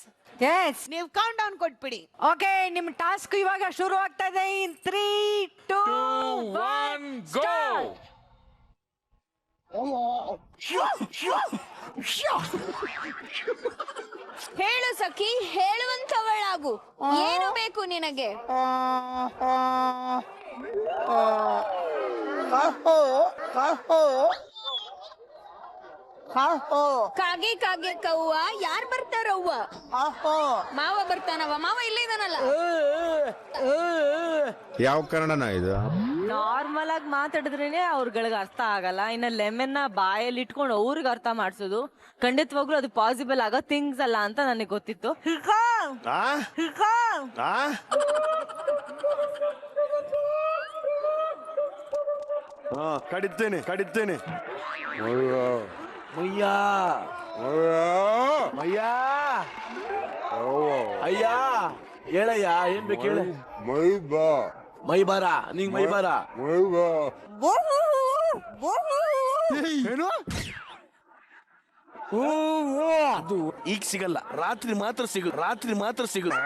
ಎಸ್, ನೀವು ಕೌಂಟ್ ಡೌನ್ ಕೊಟ್ಬಿಡಿ. ಓಕೆ, ನಿಮ್ ಟಾಸ್ಕ್ ಇವಾಗ ಶುರು ಆಗ್ತಾ ಇದೆ. ಇನ್ 3, 2, 1 go. ಹೇಳು ಸಖಿ, ಹೇಳುವಂತವಳಾಗು. ಏನು ಬೇಕು ನಿನಗೆ? ಕಾಗೆ ಕಾಗೆ ಕವ್ವ, ಯಾರ್ ಬರ್ತಾರವ್ವ? ಮಾವ ಬರ್ತಾನವ್ವ. ಮಾವ ಇಲ್ಲೇ ಇದಾನಲ್ಲ. ಯಾವ ಕನ್ನಡನ ಇದು? ನಾರ್ಮಲ್ ಆಗಿ ಮಾತಾಡಿದ್ರೇನೆ ಅವ್ರಗಳಿಗೆ ಅರ್ಥ ಆಗಲ್ಲ. ಇನ್ನ ಲೆಮನ್ ನ ಬಾಯಲ್ಲಿ ಇಟ್ಕೊಂಡು ಅವ್ರಿಗೆ ಅರ್ಥ ಮಾಡ್ಸೋದು ಖಂಡಿತವಾಗ್ಲೂ ಅದು ಪಾಸಿಬಲ್ ಆಗೋ ಥಿಂಗ್ಸ್ ಅಲ್ಲ ಅಂತ ನನಗೆ ಗೊತ್ತಿತ್ತು. ಕಡಿತೇನೆ ಕಡಿತೇನೆ. ಮಯ್ಯ ಮಯ್ಯ ಅಯ್ಯ ಹೇಳಯ್ಯ, ಏನ್ ಬೇಕು ಹೇಳ. ಮೈ ಬಾರ, ನಿಂಗ್ ಮೈ ಬಾರ. ಏನು ಅದು ಈಗ ಸಿಗಲ್ಲ, ರಾತ್ರಿ ಮಾತ್ರ ಸಿಗುತ್ತೆ.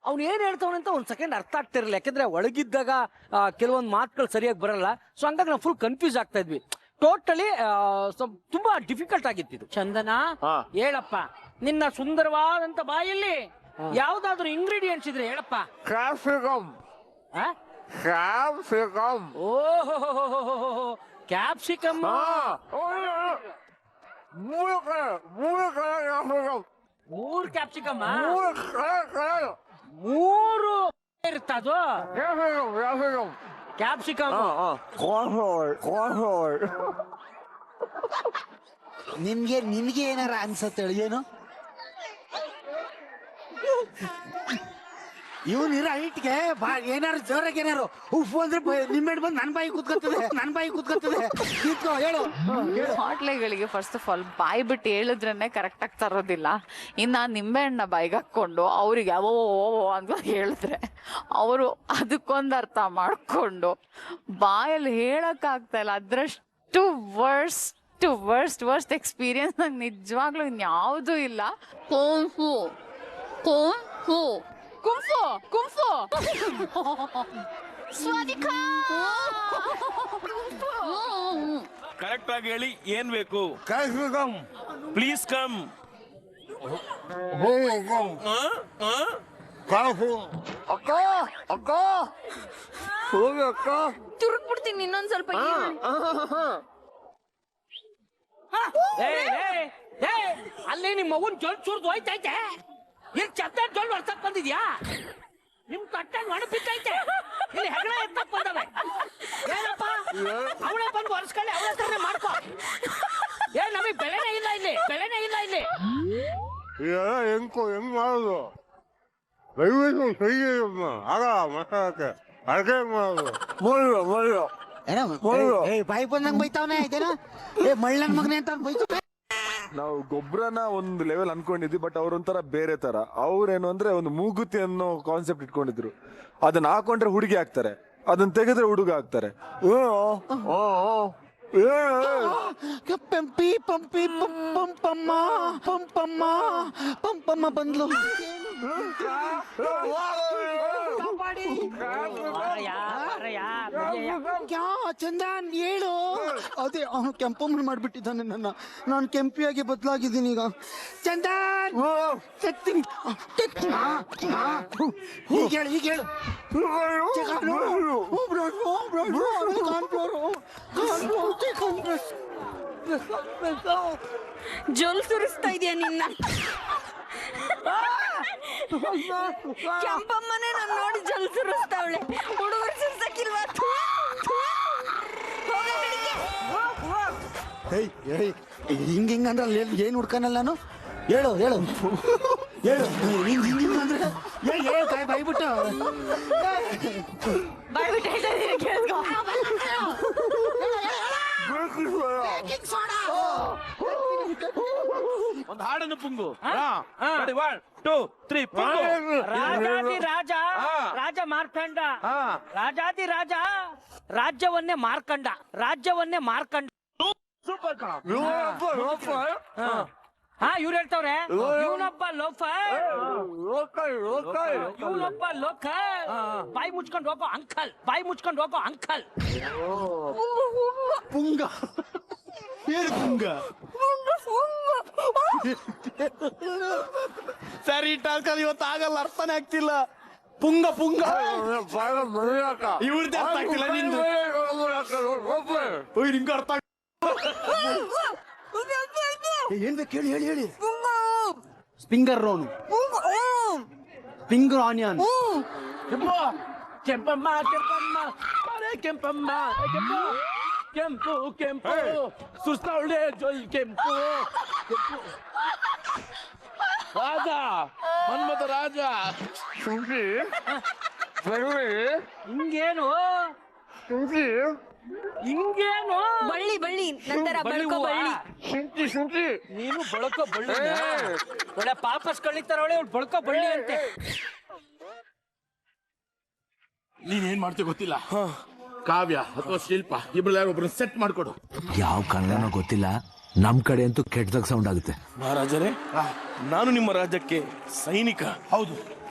ಅವ್ನು ಏನ್ ಹೇಳ್ತಾವನೆ ಅಂತ ಒಂದ್ ಸೆಕೆಂಡ್ ಅರ್ಥ ಆಗ್ತಿರಲಿಲ್ಲ, ಯಾಕಂದ್ರೆ ಒಳಗಿದ್ದಾಗ ಕೆಲವೊಂದು ಮಾತುಗಳು ಸರಿಯಾಗಿ ಬರಲ್ಲ. ಸೊ ಹಂಗಾಗಿ ನಾವು ಫುಲ್ ಕನ್ಫ್ಯೂಸ್ ಆಗ್ತಾ ಇದ್ವಿ. ಟೋಟಲಿ ತುಂಬಾ ಡಿಫಿಕಲ್ಟ್ ಆಗಿತ್ತು ಇದು. ಚಂದನ, ಹೇಳಪ್ಪ, ನಿನ್ನ ಸುಂದರವಾದಂತ ಬಾಯಲ್ಲಿ ಯಾವ್ದಾದ್ರು ಇಂಗ್ರೀಡಿಯೆಂಟ್ಸ್ ಇದ್ರೆ ಹೇಳಪ್ಪ. ಕ್ಯಾಪ್ಸಿಕಮ್. ಓಹೋ, ಕ್ಯಾಪ್ಸಿಕಮ್. 3 capsicum, 3 ಇರ್ತದು capsicum. ನಿನ್ಗೆ ಏನಾರ ಅನ್ಸತ್ತೆ ಏನು? ಇವನಿರೋ ಹೈಟ್ಗೆ ಏನಾರು ಜೋರಾಗಿ ಏನಾರು ಉಫ್ ಅಂದ್ರೆ ನಿಮ್ಮೆಡ್ ಬಂದು ನನ್ನ ಬಾಯಿ ಕೂತ್ಕೊತದೆ. ಹೇಳು. ಹೋಟ್ಲೆಗಳಿಗೆ ಫಸ್ಟ್ ಆಫ್ ಆಲ್ ಬಾಯಿ ಬಿಟ್ಟು ಹೇಳಿದ್ರೇನೆ ಕರೆಕ್ಟ್ ಆಗಿ ತರೋದಿಲ್ಲ. ಇನ್ನು ನಿಂಬೆಹಣ್ಣ ಬಾಯಿಗೆ ಹಾಕೊಂಡು ಅವ್ರಿಗೆ ಯಾವ ಅಂತ ಹೇಳಿದ್ರೆ ಅವರು ಅದಕ್ಕೊಂದು ಅರ್ಥ ಮಾಡ್ಕೊಂಡು ಬಾಯಲ್ಲಿ ಹೇಳಕ್ಕಾಗ್ತಾ ಇಲ್ಲ. ಅದರಷ್ಟು ವರ್ಸ್ಟ್ ಎಕ್ಸ್ಪೀರಿಯನ್ಸ್ ನಂಗೆ ನಿಜವಾಗ್ಲೂ ಇನ್ಯಾವುದೂ ಇಲ್ಲ. ಕುಂಫು ಕರೆಕ್ಟ್ ಆಗಿ ಹೇಳಿ, ಏನ್ ಬೇಕು? Please come. ತುರುಕ್ಬಿಡ್ತೀನಿ ಇನ್ನೊಂದ್ ಸ್ವಲ್ಪ. ಅಲ್ಲಿ ನಿಮ್ಮ ಮಗುನ್ ಜೊಲ್ ಸುರ್ದು ಹೋಯ್ತೈತೆ. ಇಲ್ಲಿ ಚತ್ತ ಜೊಲ್ ಹೊಡ್ಸಕ್ ಬಂದಿದ್ಯಾ? ನಿಮ್ ಕಟ್ಟನ್ ಒಣ ಬಿದ್ದೈತೆ. ಇಲ್ಲಿ ಹೆಗಣ ಎತ್ತಕ್ ಬಂದವೆ. ಏನಪ್ಪ, ಅವಳೇ ಬಂದು ಹೊರ್ಸ್ಕೊಳ್ಳಿ, ಅವಳ ಹತ್ರನೇ ಮಾಡ್ಕೊ. ನಮಗ್ ಬೆಳೆನೇ ಇಲ್ಲ ಇಲ್ಲಿ ಹೆಂಗ್ ಮಾಡೋದು ದಯವಿಟ್ಟು ಸಹಿ ಆಗ ಮಸಾಲಕ್ಕೆ ಅಡ್ಗೆ ಮಾಡೋದು ಬಾಯಿ ಬಂದಂಗ್ ಬೈತಾವನೆ ಇದೇನೋ ಮಳ್ಳನ್ ಮಗನೇ ಅಂತ ಬೈತು. ನಾವು ಗೊಬ್ಬರನ ಒಂದು ಲೆವೆಲ್ ಅನ್ಕೊಂಡಿದ್ವಿ, ಬಟ್ ಅವ್ರೊಂಥರ ಬೇರೆ ತರ. ಅವ್ರೇನು ಅಂದ್ರೆ ಒಂದು ಮೂಗುತಿ ಅನ್ನೋ ಕಾನ್ಸೆಪ್ಟ್ ಇಟ್ಕೊಂಡಿದ್ರು. ಅದನ್ನ ಹಾಕೊಂಡ್ರೆ ಹುಡುಗಿ ಆಗ್ತಾರೆ, ಅದನ್ನ ತೆಗೆದ್ರೆ ಹುಡುಗ ಆಗ್ತಾರೆ. ಪಂಪಿ ಪಂಪಿ ಪಂಪಮ್ಮ ಪಂಪಮ್ಮ ಪಂಪಮ್ಮ ಬಂದ್ಲು. ಚಂದನ್ ಹೇಳು. ಅದೇ ಅವನು ಕೆಂಪಮ್ಮನ ಮಾಡ್ಬಿಟ್ಟಿದ್ದಾನೆ ನನ್ನ. ನಾನು ಕೆಂಪಿಯಾಗಿ ಬದಲಾಗಿದ್ದೀನಿ ಈಗ. ಚಂದನ್ ತೆಗ್ತೀನಿ. ಈಗ ಹೇಳು ಜೊಲ್ ಸುರಿಸ್ತಾ ಇದೆಯಾ ನಿನ್ನ? ಕೆಂಪಮ್ಮನೇ ನಾನು ನೋಡಿ ಜೊಲ್ ಸುರಿಸ್ತಾವಳೆ. ಹುಡುಗರು ಸುರ್ಸಕ್ಕಿಲ್ವಾ? ಹಿಂಗಂದ್ರೆ ಅಲ್ಲಿ ಏನ್ ಹುಡ್ಕನಲ್ಲ ನಾನು. ಹೇಳು ಹೇಳು ಹೇಳು ಅಂದ್ರೆ ಬಾಯ್ಬಿಟ್ಟು ಒಂದು ಹಾಡನ್ನು ಪುಂಗು. 1 2 3 ಪುಂಗು. ರಾಜಾದಿ ರಾಜ ರಾಜ ಮಾರ್ಕಂಡ ರಾಜಾದಿ ರಾಜ ರಾಜ್ಯವನ್ನೇ ಮಾರ್ಕಂಡ ಸೂಪರ್ ಕಣ. ಇವ್ರು ಹೇಳ್ತವ್ರೆ ಇವನೊಬ್ಬ ಲೋಕ ಬಾಯಿ ಮುಚ್ಕೊಂಡು ಹೋಗೋ ಅಂಕಲ್ ಪುಂಗ ಏನು ಪುಂಗ? ಸರಿ ಟಾಲ್ಕಲ್ ಇವತ್ತು ಆಗಲ್ಲ, ಅರ್ಥನೇ ಆಗ್ತಿಲ್ಲ. ಪುಂಗ ಇವ್ರದ್ದು ಅರ್ಥ ಆಗ್ತಿಲ್ಲ, ನಿಂದು ನಿಮ್ಗೆ ಅರ್ಥ ಏನ್ ಬೇಕು ಹೇಳಿ. ಸ್ಪಿಂಗರ್ ರೋನು, ಸ್ಪಿಂಗರ್ ಆನಿಯನ್. ಕೆಂಪಮ್ಮ ಕೆಂಪು ಸುಸ್ತಾವಳೆ ಜೊಲ್ ಕೆಂಪು ರಾಜ ಮನ್ಮಥ ರಾಜ. ಹಿಂಗೇನು ಬಳ್ಳಿ ನಂತರ ಬಳ್ಕೋ ಬಳ್ಳಿ. ನೀನು ಬಳಕೋ ಬಳ್ಳಿ ಒಳ್ಳೆ ಪಾಪಸ್ ಕಳಿತಾರವಳೆ ಬಳಕೋ ಬಳ್ಳಿ ಅಂತೆ. ನೀನೇನ್ ಮಾಡ್ತೀವಿ ಗೊತ್ತಿಲ್ಲ. ಕಾವ್ಯ ಅಥವಾ ಶಿಲ್ಪ ಇಬ್ರಲ್ಲಿ ಯಾರು ಒಬ್ರನ್ನ ಸೆಟ್ ಮಾಡ್ಕೊಡು. ಯಾವ ಕನ್ನಡನೋ ಗೊತ್ತಿಲ್ಲ, ನಮ್ ಕಡೆ ಅಂತೂ ಕೆಟ್ಟದಾಗ ಸೌಂಡ್ ಆಗುತ್ತೆ. ಮಹಾರಾಜರೇ, ನಾನು ನಿಮ್ಮ ರಾಜ್ಯಕ್ಕೆ ಸೈನಿಕ. ಹೌದು,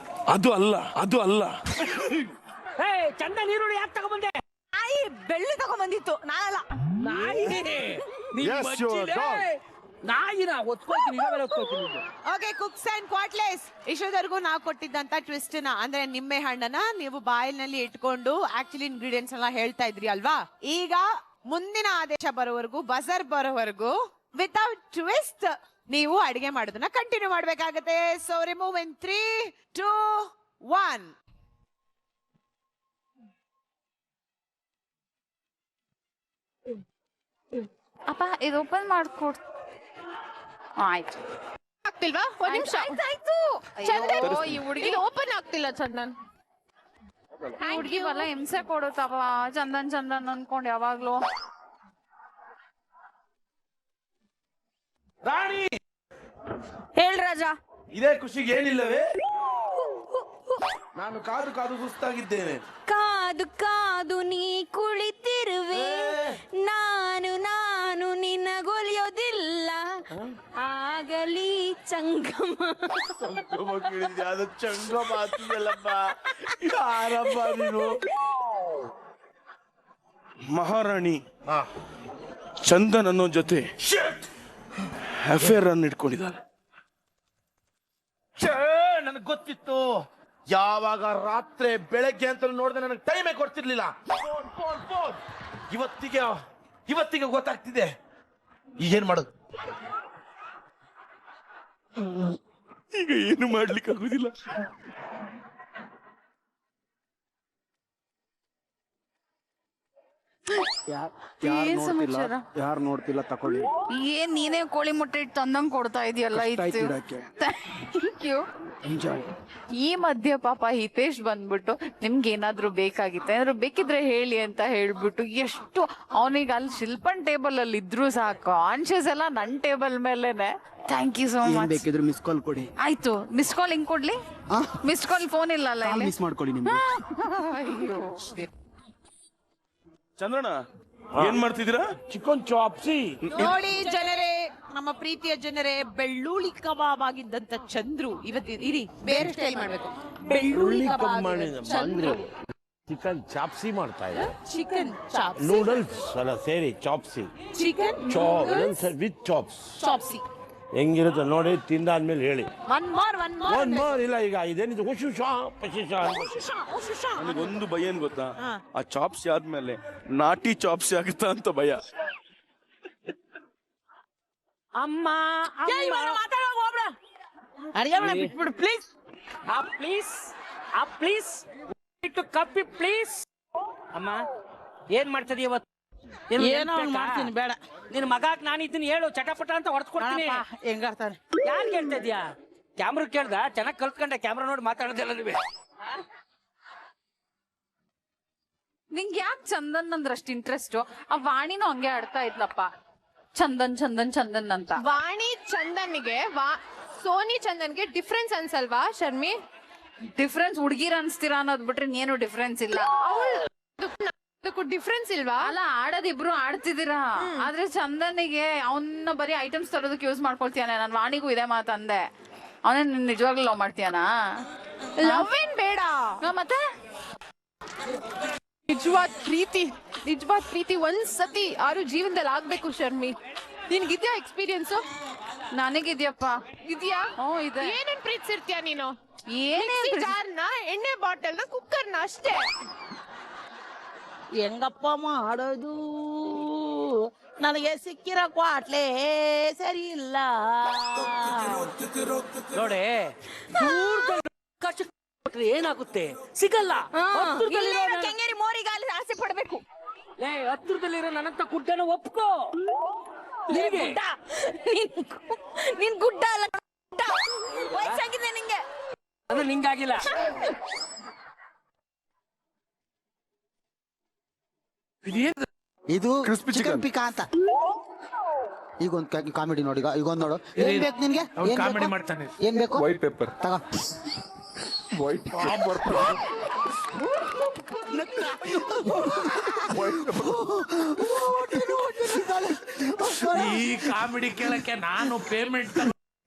ಅದು ಅಲ್ಲ. ಚಂದ ನೀರುಳ್ಳಿ ಯಾಕೆ ತಗೊಂಡ್ಬಂದೆ? ನಾಯಿ ಬೆಳ್ಳಿ ತಗೊಂಡ್ಬಂದಿತ್ತು, ನಾನಲ್ಲ. ನಾಯಿನ ಒತ್ಕೊಳ್ತೀನಿ. ಓಕೆ, ಕುಕ್ಸ್ ಅಂಡ್ ಕ್ವಾಟ್ಲೆಸ್ ಇಷ್ಟೊತ್ತವರೆಗೂ ನಾವು ಕೊಟ್ಟಿದ್ದಂತ ಟ್ವಿಸ್ಟ್ ನ ಅಂದ್ರೆ ನಿಮ್ಮೆ ಹಣ್ಣನ್ನ ನೀವು ಬಾಯಿನಲ್ಲಿ ಇಟ್ಕೊಂಡು ಆಕ್ಚುಲಿ ಇಂಗ್ರೀಡಿಯೆಂಟ್ಸ್ ಎಲ್ಲ ಹೇಳ್ತಾ ಇದ್ರಿ ಅಲ್ವಾ. ಈಗ ಮುಂದಿನ ಆದೇಶ ಬರೋವರೆಗೂ, ಬಜರ್ ಬರೋವರೆಗೂ ವಿತೌಟ್ ಟ್ವಿಸ್ಟ್ ನೀವು ಅಡಿಗೆ ಮಾಡೋದನ್ನ ಕಂಟಿನ್ಯೂ ಮಾಡ್ಬೇಕಾಗತ್ತೆ. ಸೊ ರಿಮೂವ್ ಇನ್ 3 2 1. ಅಪ್ಪ ಇದು ಓಪನ್ ಮಾಡ್ಕೊಡ್. ಆಯ್ತು. ಆಗ್ತಿಲ್ವಾ? ಒಂದ್ ನಿಮಿಷ ಆಯ್ತು. ಚಂದನ್, ಈ ಹುಡುಗಿ ಓಪನ್ ಆಗ್ತಿಲ್ಲ ಚಂದನ್. ಹುಡುಗಿ ಬಲ್ಲ ಹಿಂಸೆ ಕೊಡುತ್ತಪ್ಪ. ಚಂದನ್ ಅನ್ಕೊಂಡ್ ಯಾವಾಗ್ಲೂ. ರಾಣಿ, ಹೇಳ್ ರಾಜ. ಇದೇ ಖುಷಿಗೆ ಏನಿಲ್ಲವೇ? ನಾನು ಕಾದು ಸುಸ್ತಾಗಿದ್ದೇನೆ. ಕಾದು ನೀ ಕುಳಿತಿರುವೆ, ನಾನು ನಿನಗೊಲಿಯೋದಿಲ್ಲ. ಆಗಲಿ ಚಂಗಮ. ಅದು ಚಂಗಮ ಆಗ್ತಿದೆಯಲ್ಲಪ್ಪ. ಯಾರಪ್ಪ ನೀನು? ಮಹಾರಾಣಿ ಚಂದನ್ ಅನ್ನೋ ಜೊತೆ ಅಫೇರ್ ಅನ್ನು ಇಟ್ಕೊಂಡಿದ್ದಾರೆ. ನನಗೆ ಗೊತ್ತಿತ್ತು. ಯಾವಾಗ ರಾತ್ರಿ ಬೆಳಗ್ಗೆ ಅಂತ ನೋಡಿದ್ರೆ ನನಗೆ ಟೈಮೇ ಕೊಡ್ತಿರ್ಲಿಲ್ಲ. ಇವತ್ತಿಗೆ ಗೊತ್ತಾಗ್ತಿದೆ. ಏನ್ ಮಾಡೋದು? ಈಗ ಏನು ಮಾಡ್ಲಿಕ್ಕೆ ಆಗುದಿಲ್ಲ. ಏನ್ ಸಮಾಚಾರ? ಯಾರು ನೋಡ್ತಿಲ್ಲ ತಕೊಳ್ಳಿ. ಏನ್ ನೀನೇ ಕೋಳಿ ಮೊಟ್ಟೆ ಇಟ್ಟು ತಂದಂಗ್ ಕೊಡ್ತಾ ಇದೆಯಲ್ಲ ಥ್ಯಾಂಕ್ ಯು. ಎಂಜಾಯ್. ಈ ಮಧ್ಯೆ ಪಾಪ ಹಿತೇಶ್ ಬಂದ್ಬಿಟ್ಟು ನಿಮ್ಗೆ ಏನಾದ್ರು ಬೇಕಾಗಿತ್ತು ಏನಾದ್ರು ಬೇಕಿದ್ರೆ ಹೇಳಿ ಅಂತ ಹೇಳ್ಬಿಟ್ಟು ಎಷ್ಟು ಅವನಿಗೆ ಅಲ್ಲಿ ಶಿಲ್ಪನ್ ಟೇಬಲ್ ಅಲ್ಲಿ ಇದ್ರು ಸಾಕು, ಕಾನ್ಶಿಯಸ್ ಎಲ್ಲ ನನ್ ಟೇಬಲ್ ಮೇಲೆನೆ. Thank you so much. ಬೇಕಿದ್ರೆ ಮಿಸ್ ಕಾಲ್ ಕೊಡಿ. ಆಯ್ತು, ಮಿಸ್ ಕಾಲ್ ಹಿಂಗ್ ಕೊಡ್ಲಿ? ಮಿಸ್ ಕಾಲ್ ಫೋನ್ ಇಲ್ಲ ಅಲ್ಲ ಇಲ್ಲಿ? ಮಿಸ್ ಮಾಡ್ಕೊಳ್ಳಿ ನಿಮ್ಗೆ. ಅಯ್ಯೋ ಚಂದ್ರಣ್ಣ ಏನ್ ಮಾಡ್ತಿದ್ದೀರಾ? ಚಿಕನ್ ಚಾಪ್ಸಿ. ನೋಡಿ ಜನರೇ, ನಮ್ಮ ಪ್ರೀತಿಯ ಜನರೇ, ಬೆಳ್ಳುಳ್ಳಿ ಕಬಾಬ್ ಆಗಿದ್ದಂತ ಚಂದ್ರು ಇವತ್ತು ಇರಿ ಬೇರೆ ಸ್ಟೈಲ್ ಮಾಡ್ಬೇಕು. ಬೆಳ್ಳುಳ್ಳಿ ಕಬಾಬ್ ಚಂದ್ರು ಚಿಕನ್ ಚಾಪ್ಸಿ ಮಾಡ್ತಾ ಇದೆ. ಚಿಕನ್ ಚಾಪ್ಸಿ, ನೂಡಲ್ಸ್ ಅಲ್ಲ ಸೇರಿ chopsuey. Chicken noodles with chops. Chopsuey ಹೆಂಗಿರುತ್ತೆ ನೋಡಿ, ತಿಂದಾದ್ಮೇಲೆ ಹೇಳಿ. ಒನ್ ಮೋರ್ ಇಲ್ಲ ಈಗ ಇದೇನಿದು ನನಗೊಂದು ಭಯ ಏನ್ ಗೊತ್ತಾ? ಆ ಚಾಪ್ಸಿ ಆದ್ಮೇಲೆ ನಾಟಿ ಚಾಪ್ಸಿ ಆಗುತ್ತಾ ಅಂತ ಭಯ. ಅಮ್ಮ ಅಡಿಗೆ ಮಾಡ ಬಿಟ್ಬಿಡು ಪ್ಲೀಸ್. Please ಕಪ್ಪಿ please. ಅಮ್ಮ ಏನ್ ಮಾಡ್ತದಿ ಇವತ್ತು? ಏನೋ ಮಾಡ್ತೀನಿ, ಬೇಡ. ನಿನ್ ಮಗಾಕ್ ನಾನು ಇದ್ದೀನಿ, ಹೇಳು ಚಟಪಟ ಅಂತ ಹೊಡ್ಕೊಡ್ತೀನಿ. ಹೆಂಗಾಡ್ತಾನೆ? ಯಾರು ಕೇಳ್ತಾ ಇದೀಯಾ? ಕ್ಯಾಮ್ರಾ ಕೇಳ್ದ? ಚೆನ್ನಾಗಿ ಕಲ್ತ್ಕೊಂಡೆ, ಕ್ಯಾಮ್ರಾ ನೋಡಿ ಮಾತಾಡೋದಿಲ್ಲ ನೀವೇ. ನಿಂಗೆ ಯಾಕೆ ಚಂದನ್ ಅಂದ್ರೆ ಅಷ್ಟು ಇಂಟ್ರೆಸ್ಟ್? ಆ ವಾಣಿನೂ ಹಂಗೆ ಆಡ್ತಾ ಇದ್ಲಪ್ಪ, ಚಂದನ್ ಚಂದನ್ ಚಂದನ್ ಅಂತ. ವಾಣಿ ಚಂದನ್ಗೆ ಸೋನಿ ಚಂದನ್ಗೆ ಡಿಫ್ರೆನ್ಸ್ ಅನ್ಸಲ್ವಾ ಶರ್ಮಿ? ಡಿಫ್ರೆನ್ಸ್ ಹುಡುಗಿರ ಅನ್ಸ್ತೀರಾ ಅನ್ನೋದ್ ಬಿಟ್ರೆ ಏನು ಡಿಫ್ರೆನ್ಸ್ ಇಲ್ಲ. ಡಿಫ್ರೆನ್ಸ್ ಇಲ್ವಾ? ಅಲ್ಲ, ಆಡೋದಿಬ್ರು ಆಡ್ತಿದ್ದೀರಾ, ಆದ್ರೆ ಚಂದನಿಗೆ ಅವನ್ನ ಬರೀ ಐಟಮ್ಸ್ ತರೋದಕ್ಕೆ ಯೂಸ್ ಮಾಡ್ಕೊಳ್ತೀಯಾನೆ. ನಾನು ವಾಣಿಗೂ ಇದೇ ಮಾತಂದೆ. ಅವನೇ ನಿಜವಾಗ್ಲೂ ಲವ್ ಮಾಡ್ತೀಯಾನಾ? ಲವ್ ಏನ್ ಬೇಡ, ಮತ್ತೆ ನಿಜವಾದ ಪ್ರೀತಿ ಒಂದ್ಸತಿ ಆರು ಜೀವನದಲ್ಲಿ ಆಗ್ಬೇಕು ಶರ್ಮಿ. ನಿನ್ಗಿದ್ಯಾ ಎಕ್ಸ್ಪೀರಿಯನ್ಸ್? ನನಗಿದ್ಯಪ್ಪ. ಇದ್ಯಾ? ಇದೆ. ಏನೇನ್ ಪ್ರೀತಿಸಿರ್ತೀಯ ನೀನು? ಏನೇ ಜಾರ್ನ, ಎಣ್ಣೆ ಬಾಟಲ್ನ, ಕುಕ್ಕರ್ನ ಅಷ್ಟೇ. ಹೆಂಗಪ್ಪ ಮಾಡೋದು? ನನಗೆ ಸಿಕ್ಕಿರೋ ಕ್ವಾಟ್ಲೆ ಸರಿ ಇಲ್ಲ ನೋಡಿ. ಏನಾಗುತ್ತೆ? ಸಿಗಲ್ಲ. ಕೆಂಗೇರಿ ಮೋರಿಗಾಲಿ ಆಸೆ ಪಡ್ಬೇಕು. ಹತ್ತಿರದಲ್ಲಿರೋ ನನ್ನಂತ ಗುಡ್ಡನ ಒಪ್ಕೋ. ನಿನ್ ಗುಡ್ಡ ಅಲ್ಲ, ವಯಸ್ಸಾಗಿದೆ ನಿಂಗೆ. ಅದು ನಿಂಗಾಗಿಲ್ಲ. ಇದು ಚಿಕನ್ ಪಿಕಾ ಅಂತ. ಈಗ ಒಂದು ಕಾಮಿಡಿ ನೋಡಿ, ಈಗ ಒಂದ್ ನೋಡು. ಏನ್ ಬೇಕು ನಿನ್ಗೆ? ಕಾಮಿಡಿ ಮಾಡ್ತಾನೆ. ಏನ್ ಬೇಕು? ವೈಟ್ ಪೆಪ್ಪರ್ ತಗೋ. ವೈಟ್ ಈ ಕಾಮಿಡಿ ಕೇಳಕ್ಕೆ ನಾನು ಪೇಮೆಂಟ್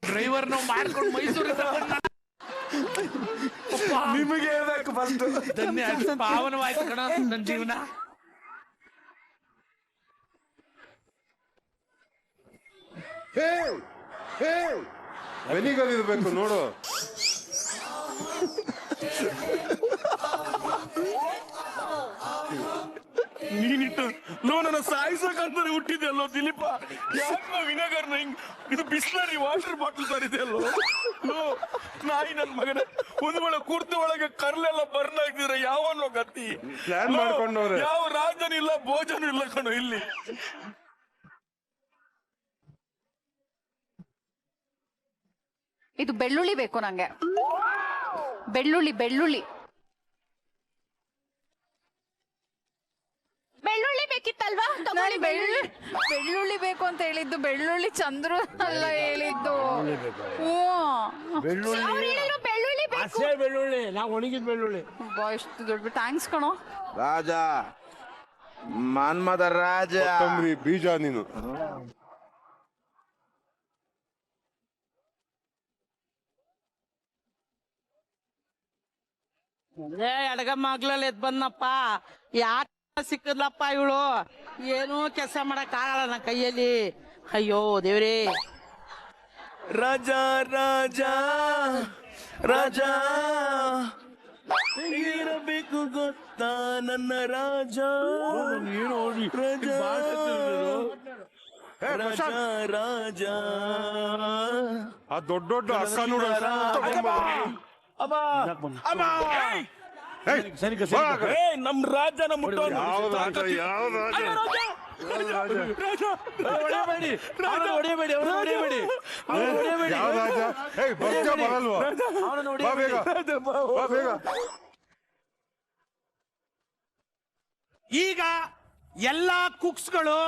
ಡ್ರೈವರ್ ಮಾಡ್ಕೊಂಡು ಮೈಸೂರಿಗೆ ನಿಮಗೆ ಹೇಳ್ಬೇಕು ಫಸ್ಟ್. ಧನ್ಯ, ಪಾವನವಾಯ್ತು ಕಣ ನನ್ನ ಜೀವನ. ವೆನಿಗರ್ ಇರ್ಬೇಕು ನೋಡು. ನೀನಿಟ್ಟು ಲೋನನ್ನ ಸಾಯಿಸಕಂತಾನೆ ಹುಟ್ಟಿದೆ ಅಲ್ಲೋ ದಿಲೀಪ. ಯಾಕೆ ವಿನೆಗರ್ನ ಹಿಂಗ್ ಇದು ಬಿಸ್ಲರಿ ವಾಟರ್ ಬಾಟಲ್ ತರಿದೆ ಅಲ್ಲೋ. ನಾಯಿ ನನ್ ಮಗನ ಒಂದು ವೇಳೆ ಕುರ್ತ ಒಳಗೆ ಕರ್ಲೆಲ್ಲ ಬರ್ನ್ ಆಗ್ತಿದ್ರೆ ಯಾವನ್ನೋ ಗತಿ ಪ್ಲಾನ್ ಮಾಡ್ಕೊಂಡವ್ರೆ. ಯಾವ ರಾಜನೂ ಇಲ್ಲ, ಭೋಜನೂ ಇಲ್ಲ ಕಣೋ ಇಲ್ಲಿ. ಇದು ಬೆಳ್ಳುಳ್ಳಿ ಬೇಕು ನಂಗೆ. ಬೆಳ್ಳುಳ್ಳಿ ಬೆಳ್ಳುಳ್ಳಿ ಬೇಕಿತ್ತಲ್ವಾ? ಬೆಳ್ಳುಳ್ಳಿ ಬೇಕು ಅಂತ ಹೇಳಿದ್ದು. ಬೆಳ್ಳುಳ್ಳಿ ಚಂದ್ರು ಅಲ್ಲ ಹೇಳಿದ್ದು. ಬೆಳ್ಳುಳ್ಳಿ ಬೇಕು. ಬೆಳ್ಳುಳ್ಳಿ, ನಾವು ಒಣಗಿದ ಬೆಳ್ಳುಳ್ಳಿ. ಎಷ್ಟು ದೊಡ್ಡ ಥ್ಯಾಂಕ್ಸ್ ಕಣೋ. ರಾಜ, ಮನ್ಮದ ರಾಜ. ಬೀಜ ನೀನು. ಅಡಗಮ್ಮ ಆಗ್ಲಲ್ಲಿ ಎದ್ ಬಂದಪ್ಪ. ಯಾಕೆ ಸಿಕ್ಕದ್ಲಪ್ಪ ಇವಳು? ಏನು ಕೆಲಸ ಮಾಡಕ್ ಆಗಲ್ಲ ನನ್ನ ಕೈಯಲ್ಲಿ. ಅಯ್ಯೋ ದೇವ್ರೇ. ರಾಜ ರಾಜ ರಾಜ ಇರಬೇಕು ಗೊತ್ತಾ ನನ್ನ ರಾಜ. ರಾಜ ರಾಜ ಆ ದೊಡ್ಡ ದೊಡ್ಡ ಅಕ್ಕ ನೋಡ. ನಮ್ ರಾಜನ ಮುಟ್ಟೋ ಈಗ ಎಲ್ಲಾ ಕುಕ್ಸ್ಗಳು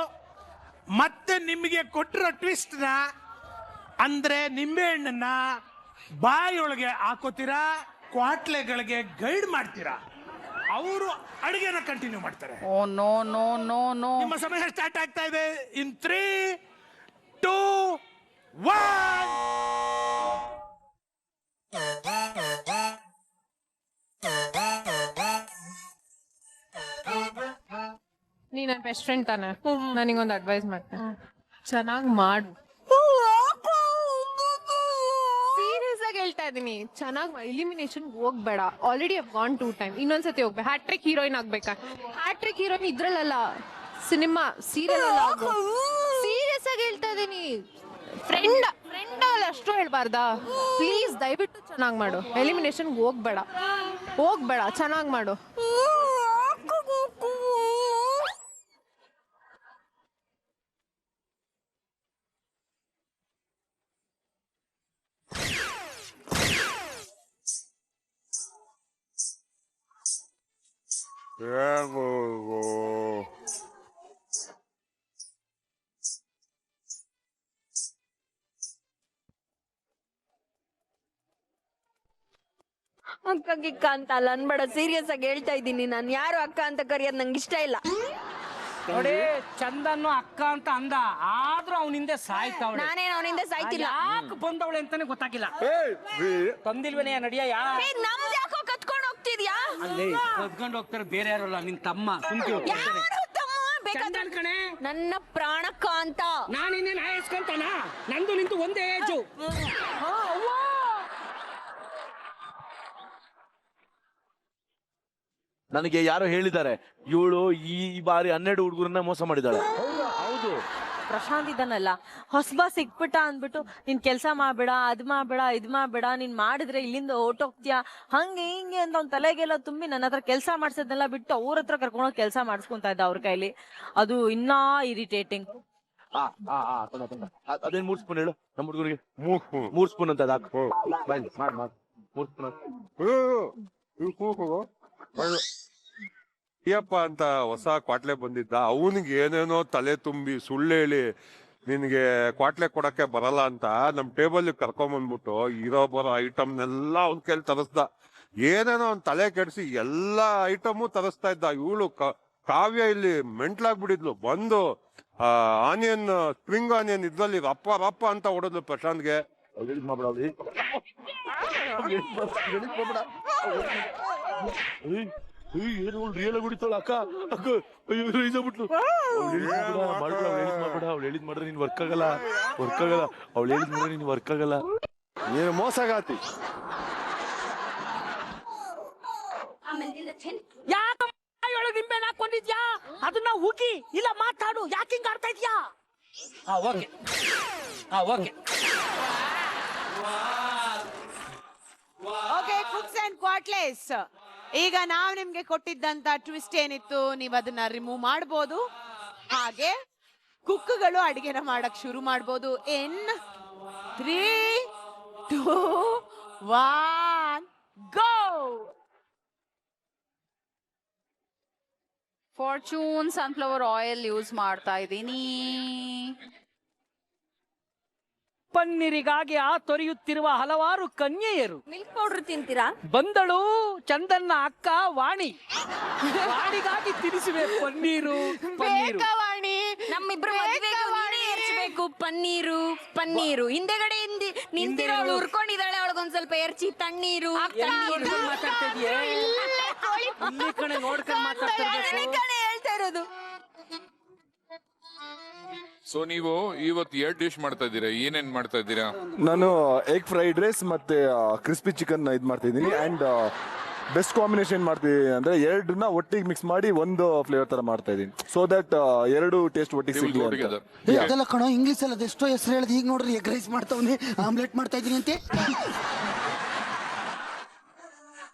ಮತ್ತೆ ನಿಮಗೆ ಕೊಟ್ಟಿರೋ ಟ್ವಿಸ್ಟ್ ನ ಅಂದ್ರೆ ನಿಂಬೆ ಹಣ್ಣನ್ನ ಬಾಯಿಯೊಳಗೆ ಹಾಕೋತೀರಾ, ಕ್ವಾಟ್ಲೆಗಳಿಗೆ ಗೈಡ್ ಮಾಡ್ತೀರಾ, ಅವರು ಅಡಿಗೆನ ಕಂಟಿನ್ಯೂ ಮಾಡ್ತಾರೆ. Oh no no no no. ನಿಮ್ಮ ಸಮಯ ಸ್ಟಾರ್ಟ್ ಆಗ್ತಾ ಇದೆ. ಇನ್ 3, 2, 1. ನೀ ನನ್ನ ಬೆಸ್ಟ್ ಫ್ರೆಂಡ್ ತಾನೆ, ನನಗೊಂದು ಅಡ್ವೈಸ್ ಮಾಡ್ತೇನೆ, ಚೆನ್ನಾಗಿ ಮಾಡು. ಸೀರಿಯಸ್ ಆಗಿ ಹೇಳ್ತಾ ಇದೀನಿ, ಚೆನ್ನಾಗಿ ಎಲಿಮಿನೇಷನ್ ಹೋಗ್ಬೇಡ. ಆಲ್ರೆಡಿ ಐ ಗಾನ್ 2 ಟೈಮ್, ಇನ್ನೊಂದ್ಸತಿ ಹೋಗ್ಬೇಕು. ಹ್ಯಾಟ್ರಿಕ್ ಹೀರೋಯಿನ್ ಆಗ್ಬೇಕಾ? ಹ್ಯಾಟ್ರಿಕ್ ಹೀರೋಯಿನ್ ಇದ್ರಲ್ಲ, ಸಿನಿಮಾ ಸೀರಿಯಲ್ ಅಲ್ಲ. ಸೀರಿಯಸ್ ಆಗಿ ಹೇಳ್ತಾ ಇದೀನಿ, ಫ್ರೆಂಡ್ ಅಲ್ಲ ಅಷ್ಟು ಹೇಳ್ಬಾರ್ದಾ? ಪ್ಲೀಸ್ ದಯವಿಟ್ಟು ಚೆನ್ನಾಗಿ ಮಾಡು. ಎಲಿಮಿನೇಷನ್ ಹೋಗ್ಬೇಡ, ಚೆನ್ನಾಗಿ ಮಾಡು. ಅಕ್ಕ ಗಿಕ್ಕ ಅಂತ ಅಲ್ಲ ಅನ್ಬೇಡ, ಸೀರಿಯಸ್ ಆಗಿ ಹೇಳ್ತಾ ಇದ್ದೀನಿ ನಾನು. ಯಾರು ಅಕ್ಕ ಅಂತ ಕರೆಯೋದು ನಂಗೆ ಇಷ್ಟ ಇಲ್ಲ. ನೋಡಿ, ಚಂದನ್ನು ಅಕ್ಕ ಅಂತ ಅಂದ, ಆದ್ರೂ ಅವನಿಂದ ಸಾಯ್ತಾವಳೆ. ನಾನೇನು ಅವನಿಂದ ಸಾಯ್ತಿಲ್ಲ. ಯಾಕೆ ಬಂದವಳೆ ಅಂತಾನೆ ಗೊತ್ತಾಗಿಲ್ಲ. ತಂದಿಲ್ವೇನೆ ನಡಿಯ, ನಮ್ದು ಯಾಕೋ ಕತ್ಕೊಂಡು ಹೋಗ್ತಿದ್ಯಾ? ಅಲ್ಲಿ ಕದ್ಕೊಂಡು ಹೋಗ್ತಾರೆ, ಬೇರೆ ಯಾರಲ್ಲ, ನಿನ್ ತಮ್ಮ. ಕಣೆ, ನನ್ನ ಪ್ರಾಣಕ್ಕ ಅಂತ. ನಾನಿನ್ನೇನು ಹಾಯಿಸ್ಕೊಂತಾನ? ನಂದು ನಿಂತು ಒಂದೇ ಏಜು. ನನಗೆ ಯಾರೋ ಹೇಳಿದ್ದಾರೆ, ಇವಳು ಈ ಬಾರಿ 12 ಹುಡುಗರನ್ನ ಮೋಸ ಮಾಡಿದಾಳೆ. ಹೌದು, ಪ್ರಶಾಂತ್ ಇದನ್ನಲ್ಲ, ಹೊಸಬ ಸಿಕ್ಬಿಟ್ಟ ಅಂದ್ಬಿಟ್ಟು ನೀನ್ ಕೆಲ್ಸ ಮಾಡ್ಬೇಡ, ಅದ್ ಮಾಡ್ಬೇಡ, ಇದ್ ಮಾಡ್ಬೇಡ, ನೀನ್ ಮಾಡಿದ್ರೆ ಇಲ್ಲಿಂದ ಹೊರ್ಟೋಗ್ತೀಯಾ, ಹಂಗೆ ಹಿಂಗೆ ಅಂತ ಅವ್ನ ತಲೆಗೆಲ್ಲ ತುಂಬಿ ನನ್ನ ಹತ್ರ ಕೆಲ್ಸ ಮಾಡ್ಸೋದನ್ನೆಲ್ಲ ಬಿಟ್ಟು ಅವ್ರ ಹತ್ರ ಕರ್ಕೊಂಡೋಗಿ ಕೆಲ್ಸ ಮಾಡಿಸ್ಕೊಂತ ಇದ್ದ ಅವ್ರ ಕೈಲಿ. ಅದು ಇನ್ನೂ ಇರಿಟೇಟಿಂಗ್. ಅದೇನ್ 3 ಸ್ಪೂನ್ ಹೇಳು ನಮ್ಮ ಹುಡುಗರಿಗೆ. 3 ಸ್ಪೂನ್ ಅಂತ ಹಾಕು. ಮಾಡಿ 3 ಸ್ಪೂನ್. ಅಯ್ಯಪ್ಪ ಅಂತ ಹೊಸ ಕ್ವಾಟ್ಲೆ ಬಂದಿದ್ದ, ಅವನಿಗೆ ಏನೇನೋ ತಲೆ ತುಂಬಿ ಸುಳ್ಳು ಹೇಳಿ ನಿನಗೆ ಕ್ವಾಟ್ಲೆ ಕೊಡಕ್ಕೆ ಬರಲ್ಲ ಅಂತ ನಮ್ ಟೇಬಲ್ ಕರ್ಕೊಂಬಂದ್ಬಿಟ್ಟು ಇರೋ ಬರೋ ಐಟಮ್ನೆಲ್ಲ ಅವ್ನ ಕೈಲಿ ತರಿಸ್ದ. ಏನೇನೋ ಅವ್ನ ತಲೆ ಕೆಡಿಸಿ ಎಲ್ಲಾ ಐಟಮು ತರಿಸ್ತಾ ಇದ್ದ. ಇವಳು ಕಾವ್ಯ ಇಲ್ಲಿ ಮೆಂಟ್ಲಾಗ್ಬಿಡಿದ್ಲು, ಬಂದು ಆನಿಯನ್, ಸ್ಪ್ರಿಂಗ್ ಆನಿಯನ್ ಇದ್ರಲ್ಲಿ ರಪ್ಪ ಅಂತ ಹೊಡೆದ್ಲು ಪ್ರಶಾಂತ್ಗೆ. ಏನು ರಿಯಲ್ ಹೊಡಿತಾಳ ಅಕ್ಕ. ಬಿಟ್ಲು ಅವ್ಳು ಹೇಳಿದ್ ಮಾಡ್ರೆ ನೀನ್ ವರ್ಕ್ ಆಗಲ್ಲ. ಅವ್ಳು ಹೇಳಿದ್ ಮಾಡ್ರೆ ನೀನ್ ವರ್ಕ್ ಆಗಲ್ಲ. ನೀನು ಮೋಸಗಾತಿ. ಯಾಕೆ ನಿಂಬೆನ ಹಾಕೊಂಡಿದ್ಯಾ? ಅದನ್ನ ಉಗಿ ಇಲ್ಲ ಮಾತಾಡು, ಯಾಕೆ ಹಿಂಗ ಆಡ್ತಾ ಇದ್ಯಾ? ಓಕೆ ಕುಕ್ಸ್ ಅಂಡ್ ಕ್ವಾಟ್ಲೆಸ್, ಈಗ ನಾವು ನಿಮ್ಗೆ ಕೊಟ್ಟಿದ್ದಂತ ಟ್ವಿಸ್ಟ್ ಏನಿತ್ತು, ನೀವ್ ಅದನ್ನ ರಿಮೂವ್ ಮಾಡಬಹುದು. ಹಾಗೆ ಕುಕ್ಗಳು ಅಡಿಗೆನ ಮಾಡಕ್ ಶುರು ಮಾಡಬಹುದು. ಇನ್ 3, 2, 1 ಗೋ. ಫಾರ್ಚೂನ್ ಸನ್ಫ್ಲವರ್ ಆಯಿಲ್ ಯೂಸ್ ಮಾಡ್ತಾ ಇದ್ದೀನಿ. ಪನ್ನೀರಿಗಾಗಿ ತೊರೆಯುತ್ತಿರುವ ಹಲವಾರು ಕನ್ಯೆಯರು ಮಿಲ್ಕ್ ಪೌಡರ್ ತಿಂತೀರಾ? ಬಂದಳು ಚಂದನ್ನ ಅಕ್ಕ ವಾಣಿ. ವಾಣಿಗಾಗಿ ತಿನಿಸುವೆ ಪನ್ನೀರು. ವಾಣಿ, ನಮ್ಮಿಬ್ರು ಮದುವೆಗೂ ನೀನೇ ಏರ್ಚಬೇಕು ಪನ್ನೀರು. ಹಿಂದೆಗಡೆ ನಿಂತಿರೋಳು ಉರ್ಕೊಂಡಿದ್ದಾಳೆ, ಅವಳಿಗೊಂದ್ ಸ್ವಲ್ಪ ಏರ್ಚಿ ತಣ್ಣೀರು. ಮಾತಾಡ್ತಿದ್ಯೆ ನೋಡ್ಕೊಂಡು ಮಾತಾಡ್ತಾ ಹೇಳ್ತಾ ಇರೋದು. ಸೊ ನೀವು ಇವತ್ತು 2 ಡಿಶ್ ಮಾಡ್ತಾ ಇದ್ದೀರಾ, ಏನೇನ್ ಮಾಡ್ತಾ ಇದ್ದೀರಾ? ನಾನು ಎಗ್ ಫ್ರೈಡ್ ರೈಸ್ ಮತ್ತೆ ಕ್ರಿಸ್ಪಿ ಚಿಕನ್ ಇದ್ ಮಾಡ್ತಾ ಇದ್ದೀನಿ. ಅಂಡ್ ಬೆಸ್ಟ್ ಕಾಂಬಿನೇಷನ್ ಮಾಡ್ತಿದ್ದೀನಿ ಅಂದ್ರೆ 2ನ್ನ ಒಟ್ಟಿಗೆ ಮಿಕ್ಸ್ ಮಾಡಿ ಒಂದು ಫ್ಲೇವರ್ ತರ ಮಾಡ್ತಾ ಇದ್ದೀನಿ, ಸೊ ದಟ್ 2 ಟೇಸ್ಟ್ ಒಟ್ಟಿಗೆ ಸಿಗ್ಲಿ ಅಂತ. ಅದೆಲ್ಲ ಕಣೋ, ಇಂಗ್ಲಿಷ್ ಅಲ್ಲಿ ಅದೆಷ್ಟೋ ಹೆಸರು ಹೇಳಿದ್. ಈಗ ನೋಡ್ರಿ ಎಗ್ ರೈಸ್ ಮಾಡ್ತಾವ್ನಿ, ಆಮ್ಲೆಟ್ ಮಾಡ್ತಾ ಇದೀನಿ ಅಂತೆ.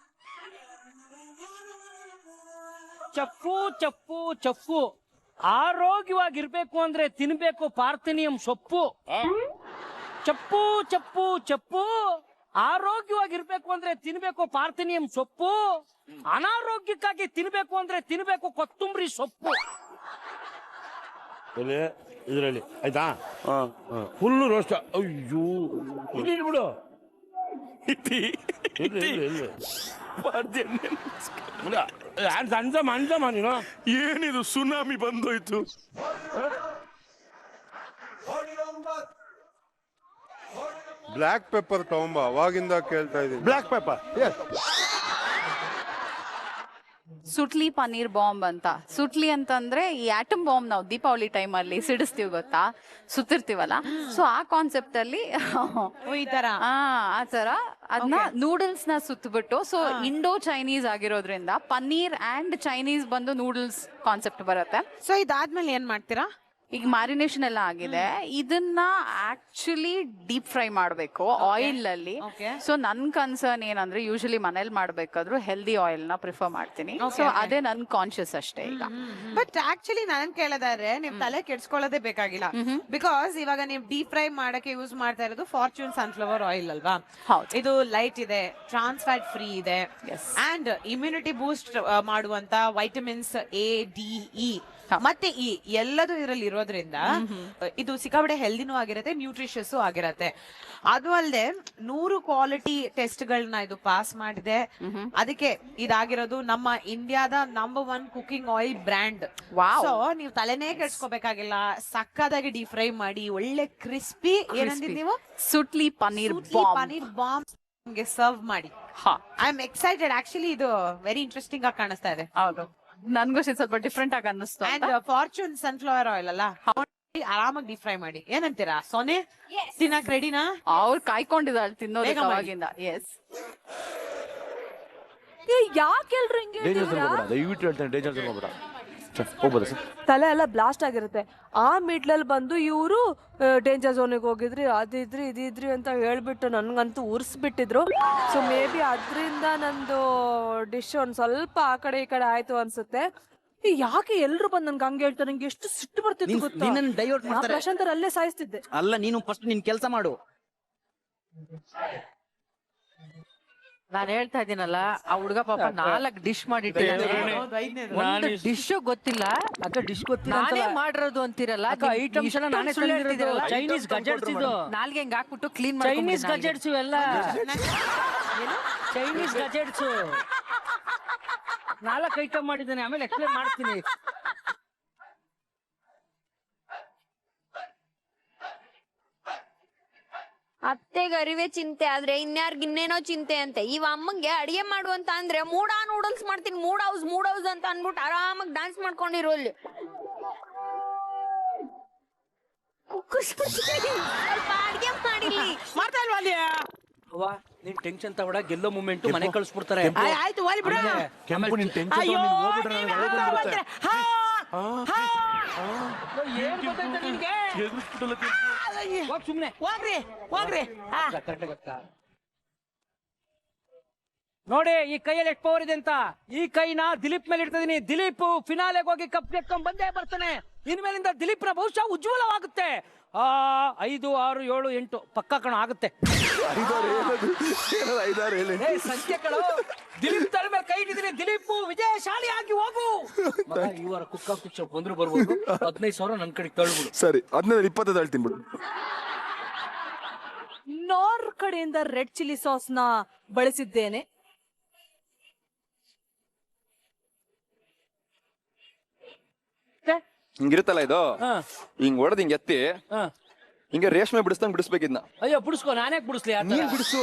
ಚಪ್ಪು ಚಪ್ಪು ಚಪ್ಪು ಆರೋಗ್ಯವಾಗಿರ್ಬೇಕು ಅಂದ್ರೆ ತಿನ್ಬೇಕು ಪಾರ್ಥಿನಿಯಂ ಸೊಪ್ಪು. ಚಪ್ಪು ಚಪ್ಪು ಚಪ್ಪು ಆರೋಗ್ಯವಾಗಿರ್ಬೇಕು ಅಂದ್ರೆ ತಿನ್ಬೇಕು ಪಾರ್ಥಿನಿಯಂ ಸೊಪ್ಪು. ಅನಾರೋಗ್ಯಕ್ಕಾಗಿ ತಿನ್ಬೇಕು ಅಂದ್ರೆ ತಿನ್ಬೇಕು ಕೊತ್ತಂಬರಿ ಸೊಪ್ಪು. ಇದರಲ್ಲಿ ಆಯ್ತಾ ಫುಲ್ಲು ರೋಸ್ಟ್. ಅಯ್ಯೋ ಇಲ್ಲಿ ಬಿಡು. ಅಂಜಮ್ಮ ನೀನು. ಏನಿದು ಸುನಾಮಿ ಬಂದೋಯ್ತು. ಬ್ಲ್ಯಾಕ್ ಪೆಪ್ಪರ್ ತಗೊಂಬ, ಅವಾಗಿಂದ ಕೇಳ್ತಾ ಇದ್ದೀನಿ. ಬ್ಲ್ಯಾಕ್ ಪೆಪ್ಪರ್ ಸುಟ್ಲಿ ಪನ್ನೀರ್ ಬಾಂಬ್ ಅಂತ. ಸುಟ್ಲಿ ಅಂತಂದ್ರೆ ಈ ಆಟಮ್ ಬಾಂಬ್ ನಾವು ದೀಪಾವಳಿ ಟೈಮ್ ಅಲ್ಲಿ ಸಿಡಿಸ್ತೀವಿ ಗೊತ್ತಾ, ಸುತ್ತಿರ್ತೀವಲ್ಲ. ಸೊ ಆ ಕಾನ್ಸೆಪ್ಟ್ ಅಲ್ಲಿ ಈ ತರ ಆ ತರ ಅದನ್ನ ನೂಡಲ್ಸ್ ನ ಸುತ್ತಬಿಟ್ಟು, ಸೊ ಇಂಡೋ ಚೈನೀಸ್ ಆಗಿರೋದ್ರಿಂದ ಪನ್ನೀರ್ ಅಂಡ್ ಚೈನೀಸ್ ಬಂದು ನೂಡಲ್ಸ್ ಕಾನ್ಸೆಪ್ಟ್ ಬರುತ್ತೆ. ಸೊ ಇದಾದ್ಮೇಲೆ ಏನ್ ಮಾಡ್ತೀರಾ? ಈಗ ಮ್ಯಾರಿನೇಷನ್ ಎಲ್ಲ ಆಗಿದೆ, ಇದನ್ನ ಆಕ್ಚುಲಿ ಡೀಪ್ ಫ್ರೈ ಮಾಡಬೇಕು ಆಯಿಲ್ ಅಲ್ಲಿ. ಸೊ ನನ್ ಕನ್ಸರ್ನ್ ಏನಂದ್ರೆ ಯೂಶಲಿ ಮನೇಲಿ ಮಾಡ್ಬೇಕಾದ್ರೂ ಹೆಲ್ದಿ ಆಯಿಲ್ ನ ಪ್ರಿಫರ್ ಮಾಡ್ತೀನಿ. ಸೊ ಅದೇ ನನ್ ಕಾನ್ಶಿಯಸ್ ಅಷ್ಟೇ ಈಗ. ಬಟ್ ಆಕ್ಚುಲಿ ನಾನ್ ಕೇಳಿದಾರೆ ನೀವ್ ತಲೆ ಕೆಡ್ಸ್ಕೊಳ್ಳೋದೇ ಬೇಕಾಗಿಲ್ಲ. ಬಿಕಾಸ್ ಇವಾಗ ನೀವು ಡೀಪ್ ಫ್ರೈ ಮಾಡಕ್ಕೆ ಯೂಸ್ ಮಾಡ್ತಾ ಇರೋದು ಫಾರ್ಚೂನ್ ಸನ್ಫ್ಲವರ್ ಆಯಿಲ್ ಅಲ್ವಾ? ಇದು ಲೈಟ್ ಇದೆ, ಟ್ರಾನ್ಸ್ ಫ್ಯಾಟ್ ಫ್ರೀ ಇದೆ, ಅಂಡ್ ಇಮ್ಯುನಿಟಿ ಬೂಸ್ಟ್ ಮಾಡುವಂತ ವೈಟಮಿನ್ಸ್ ಎ, ಡಿ, ಇ ಮತ್ತೆ ಈ ಎಲ್ಲದೂ ಇದರಲ್ಲಿ ಇರೋದ್ರಿಂದ ಇದು ಸಿಕ್ಕಾಪಟ್ಟೆ ಹೆಲ್ದಿನೂ ಆಗಿರತ್ತೆ, ನ್ಯೂಟ್ರಿಷಿಯಸ್ ಆಗಿರತ್ತೆ. ಅದು ಅಲ್ಲದೆ 100 ಕ್ವಾಲಿಟಿ ಟೆಸ್ಟ್ ಗಳನ್ನ ಇದು ಪಾಸ್ ಮಾಡಿದೆ. ಅದಕ್ಕೆ ಇದಾಗಿರೋದು ನಮ್ಮ ಇಂಡಿಯಾದ number 1 cooking oil brand. So ನೀವು ತಲೆನೇ ಕೆಡ್ಸ್ಕೋಬೇಕಾಗಿಲ್ಲ, ಸಕ್ಕದಾಗಿ ಡೀಪ್ ಫ್ರೈ ಮಾಡಿ ಒಳ್ಳೆ ಕ್ರಿಸ್ಪಿ ಏನಂದಿದ್ ನೀವು ಸುಟ್ಲಿ ಪನ್ನೀರ್ ಬಾಂಬ್ ನಿಮ್ಗೆ ಸರ್ವ್ ಮಾಡಿ. I am excited. ಆಕ್ಚುಲಿ ಇದು ವೆರಿ ಇಂಟ್ರೆಸ್ಟಿಂಗ್ ಆಗಿ ಕಾಣಿಸ್ತಾ ಇದೆ. ಹೌದು, ನನ್ಗೂ ಸ್ವಲ್ಪ ಡಿಫ್ರೆಂಟ್ ಆಗಿ ಅನ್ನಿಸ್ತು. ಅಂಡ್ ಫಾರ್ಚೂನ್ ಸನ್ಫ್ಲವರ್ ಆಯಿಲ್ ಅಲ್ಲ, ಆರಾಮಾಗಿ ಡೀಪ್ ಫ್ರೈ ಮಾಡಿ. ಏನಂತೀರಾ ಸೋನೆ? ತಿನ್ನಕ್ ರೆಡಿನಾ? ಅವ್ರು ಕಾಯ್ಕೊಂಡಿದ್ದಾಳೆ ತಿನ್ನೋದಕ್ಕೆ ಅವಾಗಿಂದ. ಎಸ್. ಯಾಕೆಲ್ರು ಹಿಂಗೆ ದಯವಿಟ್ಟು ಹೇಳ್ತೇನೆ, ಡೇಂಜರ್ ಹೋಗ್ಬೇಡ. ಹೋಗ್ಬೋದ ಸರ್? ತಲೆ ಎಲ್ಲ ಬ್ಲಾಸ್ಟ್ ಆಗಿರುತ್ತೆ. ಆ ಮಿಡ್ಲಲ್ಲಿ ಬಂದು ಇವರು ಡೇಂಜರ್ ಝೋನಿಗೆ ಹೋಗಿದ್ರಿ, ಅದಿದ್ರಿ ಇದಿದ್ರಿ ಅಂತ ಹೇಳ್ಬಿಟ್ಟು ನನ್ಗಂತೂ ಉರ್ಸ್ಬಿಟ್ಟಿದ್ರು. ಸೊ ಮೇ ಬಿ ಅದರಿಂದ ನಂದು ಡಿಶ್ ಒಂದ್ ಸ್ವಲ್ಪ ಆ ಕಡೆ ಈ ಕಡೆ ಆಯ್ತು ಅನ್ಸುತ್ತೆ. ಯಾಕೆ ಎಲ್ರು ಬಂದ್ ನನ್ಗೆ ಹಂಗೆ ಹೇಳ್ತಾರೆ? ನಂಗೆ ಎಷ್ಟು ಸಿಟ್ಟು ಬರ್ತಿತ್ತು ಗೊತ್ತಾ? ಡೈವರ್ಟ್ ಮಾಡ್ತಾರೆ. ಪ್ರಶಾಂತರ ಅಲ್ಲೇ ಸಾಯಿಸ್ತಿದ್ದೆ. ಅಲ್ಲ, ನೀನು ಫಸ್ಟ್ ನಿನ್ ಕೆಲಸ ಮಾಡು. ನಾನ್ ಹೇಳ್ತಾ ಇದ್ದೀನಲ್ಲ, ಆ ಹುಡುಗ ಪಾಪ 4 ಡಿಶ್ ಮಾಡಿಟ್ಟಿದ್ದಾನೆ. ಒಂದು ಡಿಶ್ ಗೊತ್ತಿಲ್ಲ, ಡಿಶ್ ಗೊತ್ತಿಲ್ಲ, ನಾನೇ ಮಾಡಿರೋದು ಅಂತಿರಲ್ಲ. ಐಟಮ್ಸ್ ಎಲ್ಲ ನಾನೇ ತಂದಿರೋದು. ಚೈನೀಸ್ ಗಜೆಟ್ಸ್ ಇದು. ನಾಲ್ಗೆ ಹೆಂಗ್ ಹಾಕ್ಬಿಟ್ಟು ಕ್ಲೀನ್ ಚೈನೀಸ್ ಗಜೆಟ್ಸ್ ಇವೆಲ್ಲ. ಚೈನೀಸ್ ಗಜೆಟ್ಸ್ 4 ಐಟಮ್ ಮಾಡಿದ್ದೇನೆ, ಆಮೇಲೆ ಎಕ್ಸ್ಪ್ಲೇನ್ ಮಾಡ್ತೀನಿ. ಅತ್ತೆಗೆ ಅರಿವೆ ಚಿಂತೆ ಆದ್ರೆ ಇನ್ಯಾರ್ಗ ಇನ್ನೇನೋ ಚಿಂತೆ ಅಂತೆ. ಇವ ಅಮ್ಮಂಗೆ ಅಡಿಗೆ ಮಾಡುವಂತ ಅಂದ್ರೆ ಮೂಡಾ ನೂಡಲ್ಸ್ ಮಾಡ್ತೀನಿ, ಮೂಡ್ ಹೌಸ್ ಅಂತ ಅನ್ಬಿಟ್ಟು ಆರಾಮಾಗಿ ಡಾನ್ಸ್ ಮಾಡ್ಕೊಂಡಿರೋ ಅಲ್ಲಿ. ಸ್ವಲ್ಪ ಅಡ್ಗೆ ಮಾಡಿಲಿ ಮಾಡ್ತಾ ಇಲ್ವಾ ಅಲ್ಲಿ? ಅವ್ವ ನೀನ್ ಟೆನ್ಷನ್ ತಗೊಡ, ಗೆಲ್ಲೋ ಮೂಮೆಂಟ್ ಮನೆ ಕಳಿಸ್ಬಿಡ್ತಾರೆ. ಆಯ್ತು ಹೋಗ್ಲಿ ಬಿಡು. ಕೆಂಪು ನಿನ್ ಟೆನ್ಷನ್ ಹೋಗ್ಬಿಟ್ರೆ ನನಗೆ ಅಳೆ ಬಂದ್ಬಿಡುತ್ತೆ. ಏನ್ ಗೊತ್ತಾಯ್ತಾ ನಿನ್ಗೆ? ಹೋಗ್ ಸುಮ್ನೆ ಹೋಗ್ರಿ. ನೋಡಿ ಈ ಕೈಯಲ್ಲಿ ಎಷ್ಟು ಪವರ್ ಇದೆ ಅಂತ. ಈ ಕೈನ ದಿಲೀಪ್ ಮೇಲೆ ಇಡ್ತಿದೀನಿ. ದಿಲೀಪ್ ಫಿನಾಲೆಗೆ ಹೋಗಿ ಕಪ್ ತೆಕ್ಕೊಂಡ್ ಬಂದೇ ಬರ್ತಾನೆ. ಇನ್ಮೇಲಿಂದ ದಿಲೀಪ್ನ ಭವಿಷ್ಯ ಉಜ್ವಲವಾಗುತ್ತೆ. 5, 6, 7, 8 ಪಕ್ಕ ಕಣ ಆಗುತ್ತೆ. ಸಂಖ್ಯೆಗಳು ದಿಲೀಪ್ ತಲೆ ಮೇಲೆ ಕೈ ಇಟ್ಟಿದ್ದೀನಿ. ದಿಲೀಪ್ ವಿಜಯಶಾಲಿಯಾಗಿ ಹೋಗು. ಇವರ ಕುಕ್ಕ ಕುಚ್ಚ ಬಂದ್ರು ಬರ್ಬೋದು. 15,000 ನನ್ ಕಡೆಗೆ ತಳ್ಬಿಡು. ಸರಿ, 15-20 ತಳ್ತೀನಿ ಬಿಡು. ನಾರ್ ಕಡೆಯಿಂದ ರೆಡ್ ಚಿಲ್ಲಿ ಸಾಸ್ ನ ಬಳಸಿದ್ದೇನೆ. ಹಿಂಗಿರುತ್ತಲ್ಲ ಇದು, ಹಿಂಗ್ ಹೊಡೆದ್ ಹಿಂಗ್ ಎತ್ತಿ ಹಿಂಗೆ ರೇಷ್ಮೆ ಬಿಡಿಸ್ದಂಗ್ ಬಿಡಿಸ್ಬೇಕಿದ್ನ. ಅಯ್ಯೋ ಬಿಡಿಸ್ಕೋ, ನಾನೇ ಬಿಡಿಸ್ಲಿ? ನೀನ್ ಬಿಡಿಸು.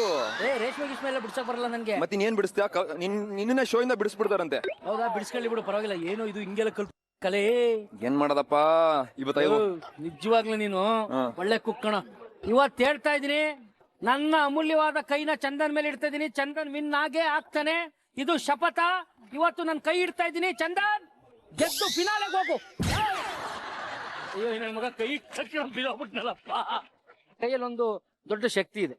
ರೇಷ್ಮೆ ಗಿಷ್ಮೆ ಎಲ್ಲ ಬಿಡ್ಸಕ್ ಬರಲ್ಲ ನನ್ಗೆ. ಮತ್ತೆ ನೀನ್ ಬಿಡಿಸ್ತೀಯ? ನಿನ್ನ ಶೋ ಇಂದ ಬಿಡಿಸ್ಬಿಡ್ತಾರಂತೆ. ಹೌದಾ? ಬಿಡಿಸ್ಕೊಳ್ಳಿ ಬಿಡು, ಪರವಾಗಿಲ್ಲ. ಏನೋ ಇದು ಹಿಂಗೆಲ್ಲ ಕಲೆ. ಏನ್ ಮಾಡೋದಪ್ಪ ಇವತ್ತು? ನಿಜವಾಗ್ಲೂ ನೀನು ಒಳ್ಳೆ ಕುಕ್ಕಣ. ಇವತ್ತು ಹೇಳ್ತಾ ಇದೀನಿ, ನನ್ನ ಅಮೂಲ್ಯವಾದ ಕೈನ ಚಂದನ್ ಮೇಲೆ ಇಡ್ತಾ ಇದೀನಿ. ಚಂದನ್ ವಿನ್ ಆಗೇ ಆಗ್ತಾನೆ, ಇದು ಶಪಥ. ಇವತ್ತು ನನ್ನ ಕೈ ಇಡ್ತಾ ಇದೀನಿ. ಚಂದನ್ ಗೆದ್ದು ಫಿನಾಲೆಗೆ ಹೋಗು. ಅಯ್ಯೋ ನನ್ನ ಮಗ ಕೈ ಬಿಡೋಗ್ಬಿಟ್ನಲ್ಲಪ್ಪ. ಕೈಯಲ್ಲಿ ಒಂದು ದೊಡ್ಡ ಶಕ್ತಿ ಇದೆ,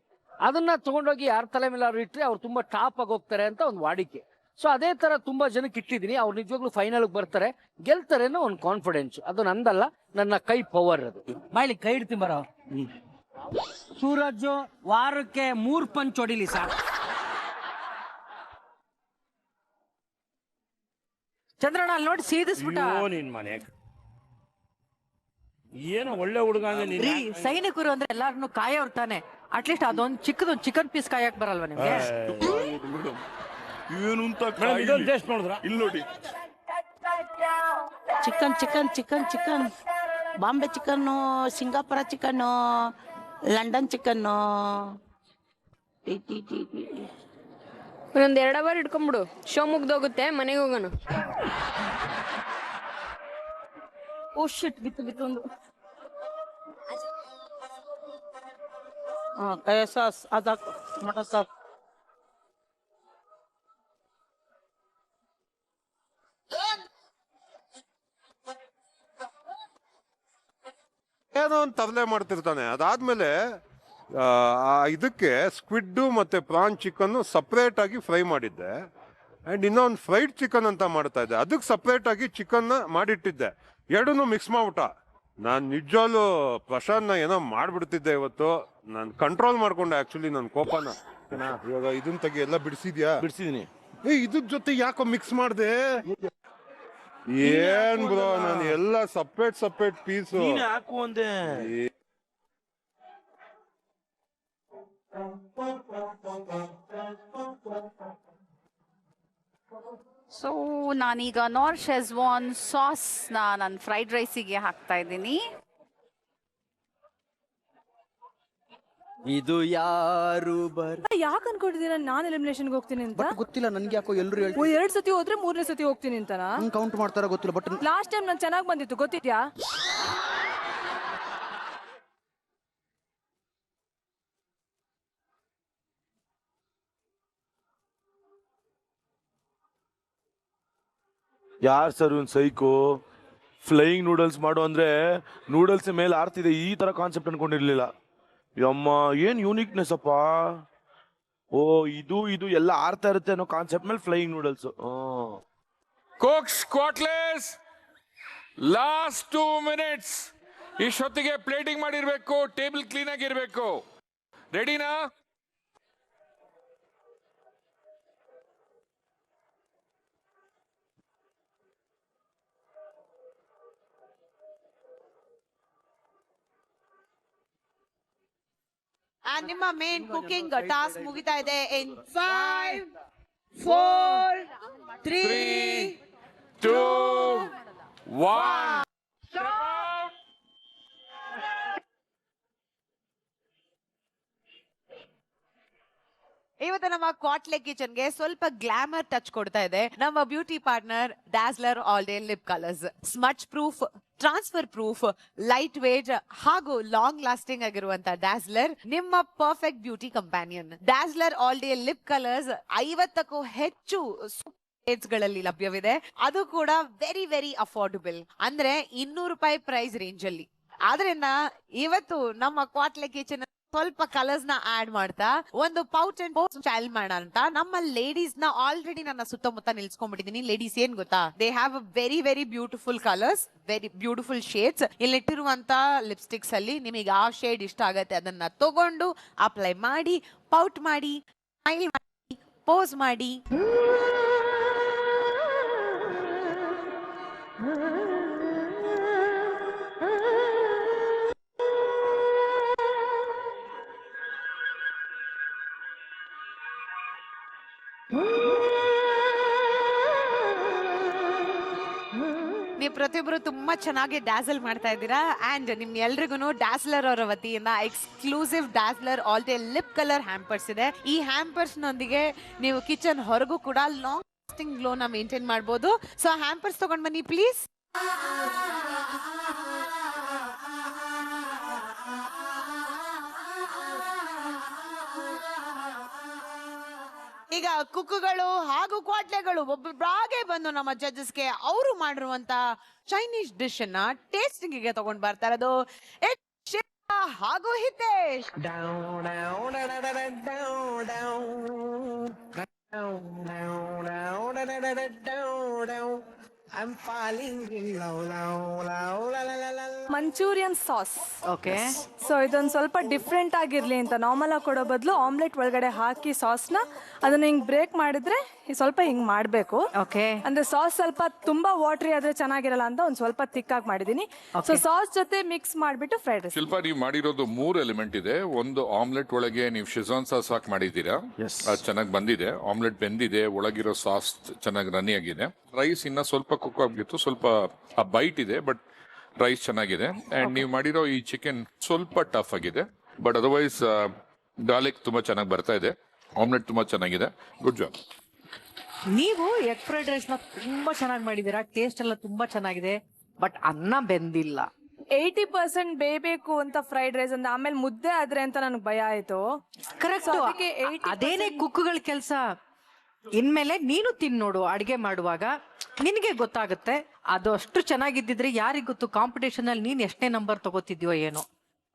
ಅದನ್ನ ತಗೊಂಡೋಗಿ ಯಾರ ತಲೆ ಮೇಲೆ ಅವ್ರು ಇಟ್ರೆ ಅವ್ರು ತುಂಬಾ ಟಾಪ್ ಆಗಿ ಹೋಗ್ತಾರೆ ಅಂತ ಒಂದು ವಾಡಿಕೆ. ಸೊ ಅದೇ ತರ ತುಂಬಾ ಜನಕ್ಕೆ ಇಟ್ಟಿದ್ದೀನಿ. ಅವ್ರು ನಿಜವಾಗ್ಲೂ ಫೈನಲ್ ಬರ್ತಾರೆ, ಗೆಲ್ತಾರೆ ಅನ್ನೋ ಒಂದು ಕಾನ್ಫಿಡೆನ್ಸ್. ಅದು ನಂದಲ್ಲ, ನನ್ನ ಕೈ ಪವರ್ ಅದು. ಬಾಯ್ಲಿ ಕೈ ಇಡ್ತೀನಿ ಬರೋ. ಸೂರಜ್ ವಾರಕ್ಕೆ 3 ಪಂಚ್ ಹೊಡಿಲಿ ಸಾಕು. ಚಂದ್ರಣ್ಣ ಅಲ್ಲಿ ನೋಡಿ ಸೀದಿಸ್ಬಿಟ್ಟ. ನಿನ್ ಮನೆ ಏನೋ ಒಳ್ಳೆ ಹುಡುಗ ರೀ ಸೈನಿಕರು ಅಂದ್ರೆ ಎಲ್ಲಾರನ್ನು ಕಾಯೋರ್ ತಾನೆ. ಅಟ್ಲೀಸ್ಟ್ ಅದೊಂದು ಚಿಕ್ಕದೊಂದು ಚಿಕನ್ ಪೀಸ್ ಕಾಯಕ್ ಬರಲ್ವಾ ನಿಮ್ಗೆ? ಏನು ಅಂತ ಟೇಸ್ಟ್ ನೋಡಿದ್ರ ಇಲ್ಲಿ ನೋಡಿ. Chicken chicken chicken chicken, Bombay chicken, Singapore chicken, London chicken. ಒಂದ್ 2 ಅವರ್ ಇಟ್ಕೊಂಡ್ಬಿಡು, ಶೋ ಮುಗ್ದೋಗುತ್ತೆ, ಮನೆಗೆ ಹೋಗೋಣ. ಓ ಶಿಟ್, ಬಿತ್ತು ಒಂದು. ಸಾಸ್ ಅದಾಕು, ಟೊಮೊಟೊ ಸಾಸ್. ಏನೋ ಒಂದು ತರಲೆ ಮಾಡ್ತಿರ್ತಾನೆ. ಅದಾದ್ಮೇಲೆ ಇದಕ್ಕೆ ಸ್ಕ್ವಿಡ್ ಮತ್ತೆ ಪ್ರಾನ್ ಚಿಕನ್ ಸಪ್ರೇಟ್ ಆಗಿ ಫ್ರೈ ಮಾಡಿದ್ದೆ, ಅಂಡ್ ಇನ್ನೊಂದು ಫ್ರೈಡ್ ಚಿಕನ್ ಅಂತ ಮಾಡ್ತಾ ಇದ್ದೆ, ಅದಕ್ಕೆ ಸಪ್ರೇಟ್ ಆಗಿ ಚಿಕನ್ ಮಾಡಿಟ್ಟಿದ್ದೆ. ಎರಡನ್ನೂ ಮಿಕ್ಸ್ ಮಾಡ್ಬಿಟ್ಟ. ನಾನು ನಿಜವಾಗ್ಲೂ ಪ್ರಶಾಂತ್ನ ಏನೋ ಮಾಡ್ಬಿಡ್ತಿದ್ದೆ ಇವತ್ತು. ನಾನು ಕಂಟ್ರೋಲ್ ಮಾಡ್ಕೊಂಡೆ ಆಕ್ಚುಲಿ ನನ್ನ ಕೋಪನ. ಇವಾಗ ಇದನ್ನ ತೆಗಿ, ಎಲ್ಲ ಬಿಡಿಸಿದ್ಯಾ? ಬಿಡಿಸಿದೀನಿ. ಇದ್ರ ಜೊತೆ ಯಾಕೋ ಮಿಕ್ಸ್ ಮಾಡ್ದೆ? ಏನ್ ಬ್ರೋ, ನಾನು ಎಲ್ಲ ಸಪ್ರೇಟ್ ಪೀಸು ಹಾಕು ಅಂದೆ. ಸೊ ನಾನೀಗ ನಾರ್ ಶೆಜ್ವಾನ್ ಸಾಸ್ನ ನನ್ನ ಫ್ರೈಡ್ ರೈಸಿಗೆ ಹಾಕ್ತಾ ಇದ್ದೀನಿ. ಇದು ಯಾರು ಯಾಕೆ ಅನ್ಕೊಂಡಿದ್ದೀರಾ ನಾನು ಎಲಿಮಿನೇಷನ್ಗೆ ಹೋಗ್ತೀನಿ ಅಂತ? ಗೊತ್ತಿಲ್ಲ ನನ್ಗೆ, ಯಾಕೋ ಎಲ್ಲರೂ ಓ 2 ಸತಿ ಹೋದ್ರೆ 3ನೇ ಸತಿ ಹೋಗ್ತೀನಿ ಅಂತನಾ? ಕೌಂಟ್ ಮಾಡ್ತಾರ ಗೊತ್ತಿಲ್ಲ. ಬಟ್ ಲಾಸ್ಟ್ ಟೈಮ್ ನಾನು ಚೆನ್ನಾಗಿ ಬಂದಿತ್ತು ಗೊತ್ತಿದ್ಯಾ? ಯಾರ್ ಸರ್ ಇವ್ನ್ ಸೈಕೋ? ಫ್ಲೈಯಿಂಗ್ ನೂಡಲ್ಸ್ ಮಾಡು ಅಂದ್ರೆ ನೂಡಲ್ಸ್ ಮೇಲೆ ಆರ್ತಿದೆ, ಈ ತರ ಕಾನ್ಸೆಪ್ಟ್ ಅನ್ಕೊಂಡಿರ್ಲಿಲ್ಲ. ಯಮ್ಮ ಏನ್ ಯೂನಿಕ್ನೆಸ್ ಅಪ್ಪ. ಓ ಇದು ಎಲ್ಲ ಆರ್ತಾ ಇರುತ್ತೆ ಅನ್ನೋ ಕಾನ್ಸೆಪ್ಟ್ ಮೇಲೆ flying noodles. Cooks Kwatles last 2 minutes. ಇಷ್ಟೊತ್ತಿಗೆ ಪ್ಲೇಟಿಂಗ್ ಮಾಡಿರ್ಬೇಕು, ಟೇಬಲ್ ಕ್ಲೀನ್ ಆಗಿರ್ಬೇಕು. ರೆಡಿನಾ? ನಿಮ್ಮ ಮೇನ್ ಕುಕಿಂಗ್ ಟಾಸ್ಕ್ ಮುಗಿತಾ ಇದೆ ಇನ್ 5 4 3 2 1. ಇವತ್ತು ನಮ್ಮ ಕ್ವಾಟ್ಲೆ ಕಿಚನ್ಗೆ ಸ್ವಲ್ಪ ಗ್ಲಾಮರ್ ಟಚ್ ಕೊಡ್ತಾ ಇದೆ ನಮ್ಮ beauty partner Dazzler all day lip colours. Smudge proof, transfer proof, light weight ಹಾಗೂ ಲಾಂಗ್ ಲಾಸ್ಟಿಂಗ್ ಆಗಿರುವಂತ ಡ್ಯಾಸ್ಲರ್ ನಿಮ್ಮ perfect beauty companion. Dazzler all day lip colours 50ಕ್ಕೂ ಹೆಚ್ಚು ಗಳಲ್ಲಿ ಲಭ್ಯವಿದೆ. ಅದು ಕೂಡ ವೆರಿ ಅಫೋರ್ಡಬಲ್, ಅಂದ್ರೆ 200 ರೂಪಾಯಿ ಪ್ರೈಸ್ ರೇಂಜ್ ಅಲ್ಲಿ. ಆದ್ರಿಂದ ಇವತ್ತು ನಮ್ಮ ಕ್ವಾಟ್ಲೆ ಕಿಚನ್ ಸ್ವಲ್ಪ ಕಲರ್ಸ್ ನ ಆಡ್ ಮಾಡ್ತಾ ಒಂದು ಪೌಚ್ ಅಂಡ್ ಪೌಚ್ ಸ್ಟೈಲ್ ಮಾಡೋಣ ಅಂತ ನಮ್ಮ ಲೇಡೀಸ್ ನ ಆಲ್ರೆಡಿ ನನ್ನ ಸುತ್ತಮುತ್ತ ನಿಲ್ಸ್ಕೊಂಡ್ಬಿಟ್ಟಿದೀನಿ. ಲೇಡೀಸ್ ಏನ್ ಗೊತ್ತಾ, they have a very beautiful colours, very beautiful shades. ಇಲ್ಲಿಟ್ಟಿರುವಂತ ಲಿಪ್ಸ್ಟಿಕ್ಸ್ ಅಲ್ಲಿ ನಿಮಗೆ ಆ ಶೇಡ್ ಇಷ್ಟ ಆಗತ್ತೆ ಅದನ್ನ ತಗೊಂಡು ಅಪ್ಲೈ ಮಾಡಿ, ಪೌಟ್ ಮಾಡಿ, ಸ್ಮೈಲ್ ಮಾಡಿ, ಪೋಸ್ ಮಾಡಿ. ನೀವು ಪ್ರತಿಯೊಬ್ಬರು ತುಂಬಾ ಚೆನ್ನಾಗಿ ಡ್ಯಾಸಲ್ ಮಾಡ್ತಾ ಇದ್ದೀರಾ. ಅಂಡ್ ನಿಮ್ ಎಲ್ರಿಗೂ ಡ್ಯಾಸ್ಲರ್ ಅವರ ವತಿಯಿಂದ exclusive Dazzler all day lip colour hampers ಇದೆ. ಈ ಹ್ಯಾಂಪರ್ಸ್ ನೊಂದಿಗೆ ನೀವು ಕಿಚನ್ ಹೊರಗೂ ಕೂಡ ಲಾಂಗ್ ಲಾಸ್ಟಿಂಗ್ ಗ್ಲೋ ನ ಮೇಂಟೈನ್ ಮಾಡಬಹುದು. ಸೊ ಹ್ಯಾಂಪರ್ಸ್ ತಗೊಂಡ್ ಬನ್ನಿ ಪ್ಲೀಸ್. ಈಗ ಕುಕ್ಕುಗಳು ಹಾಗೂ ಕ್ವಾಟ್ಲೆಗಳು ಒಬ್ಬೊಬ್ಬರಾಗೆ ಬಂದು ನಮ್ಮ ಜಡ್ಜಸ್ಗೆ ಅವರು ಮಾಡಿರುವಂತ ಚೈನೀಸ್ ಡಿಶ್ ಅನ್ನ ಟೇಸ್ಟಿಂಗ್ ಗೆ ತಗೊಂಡ್ ಬರ್ತಾ ಇರೋದು ಹಾಗೂ Hitesh. Manchurian sauce. Okay. So ಇದೊಂದು ಸ್ವಲ್ಪ ಡಿಫ್ರೆಂಟ್ ಆಗಿರ್ಲಿ ಅಂತ ನಾರ್ಮಲ್ ಆಗಿ ಕೊಡೋ ಬದಲು ಆಮ್ಲೆಟ್ ಒಳಗಡೆ ಹಾಕಿ ಸಾಸ್ನ ಅದನ್ನ ಹಿಂಗ್ ಬ್ರೇಕ್ ಮಾಡಿದ್ರೆ ಸ್ವಲ್ಪ ಹಿಂಗ್ ಮಾಡಬೇಕು. ಓಕೆ. ಅಂದ್ರೆ ಸಾಸ್ ಸ್ವಲ್ಪ ತುಂಬಾ ವಾಟ್ರಿ ಆದ್ರೆ ಚೆನ್ನಾಗಿರಲ್ಲ ಅಂತ ಒಂದ್ ಸ್ವಲ್ಪ ತಿಕ್ಕಾಗಿ ಮಾಡಿದೀನಿ. ಸೊ ಸಾಸ್ ಜೊತೆ ಮಿಕ್ಸ್ ಮಾಡ್ಬಿಟ್ಟು ಫ್ರೈಡ್ ರೈಸ್. ಶಿಲ್ಪ, ನೀವು ಮಾಡಿರೋದು 3 ಎಲಿಮೆಂಟ್ ಇದೆ. ಒಂದು ಆಮ್ಲೆಟ್ ಒಳಗೆ ನೀವು ಶೆಜ್ವಾನ್ ಸಾಸ್ ಹಾಕಿ ಮಾಡಿದ್ದೀರಾ, ಅದು ಚೆನ್ನಾಗಿ ಬಂದಿದೆ. ಆಮ್ಲೆಟ್ ಬೆಂದಿದೆ, ಒಳಗಿರೋ ಸಾಸ್ ಚೆನ್ನಾಗಿ ರನ್ನಿ ಆಗಿದೆ. ರೈಸ್ ಇನ್ನ ಸ್ವಲ್ಪ ಕುಕ್ ಆಗಿತ್ತು, ಸ್ವಲ್ಪ ಆ ಬೈಟ್ ಇದೆ, ಬಟ್ ರೈಸ್ ಚೆನ್ನಾಗಿದೆ. ಅಂಡ್ ನೀವು ಮಾಡಿರೋ ಈ ಚಿಕನ್ ಸ್ವಲ್ಪ ಟಫ್ ಆಗಿದೆ, ಬಟ್ ಅದರ್ವೈಸ್ ಗಾರ್ಲಿಕ್ ತುಂಬಾ ಚೆನ್ನಾಗಿ ಬರ್ತಾ ಇದೆ. ಆಮ್ಲೆಟ್ ತುಂಬಾ ಚೆನ್ನಾಗಿದೆ. Good job. ನೀವು ಎಗ್ ಫ್ರೈಡ್ ರೈಸ್ ನ ತುಂಬಾ ಚೆನ್ನಾಗಿ ಮಾಡಿದೀರಾ, ಟೇಸ್ಟ್ ಎಲ್ಲ ತುಂಬಾ ಚೆನ್ನಾಗಿದೆ, ಬಟ್ ಅನ್ನ ಬೆಂದಿಲ್ಲ. 80% ಬೇಯಬೇಕು ಅಂತ ಫ್ರೈಡ್ ರೈಸ್ ಅಂದ್ರೆ ಆಮೇಲೆ ಮುದ್ದೆ ಆದ್ರೆ ಅಂತ ನನಗೆ ಭಯ ಆಯ್ತು. ಕರೆಕ್ಟ್. ಅದೇನೇ ಕುಕ್ಗಳ ಕೆಲಸ. ಇನ್ಮೇಲೆ ನೀನು ತಿನ್ ನೋಡು, ಅಡ್ಗೆ ಮಾಡುವಾಗ ನಿನಗೆ ಗೊತ್ತಾಗುತ್ತೆ. ಅದು ಅಷ್ಟು ಚೆನ್ನಾಗಿದ್ದಿದ್ರೆ ಯಾರಿಗ್ ಗೊತ್ತು ಕಾಂಪಿಟೇಷನ್ ಅಲ್ಲಿ ನೀನ್ ಎಷ್ಟೇ ನಂಬರ್ ತಗೋತಿದ್ಯೋ ಏನೋ.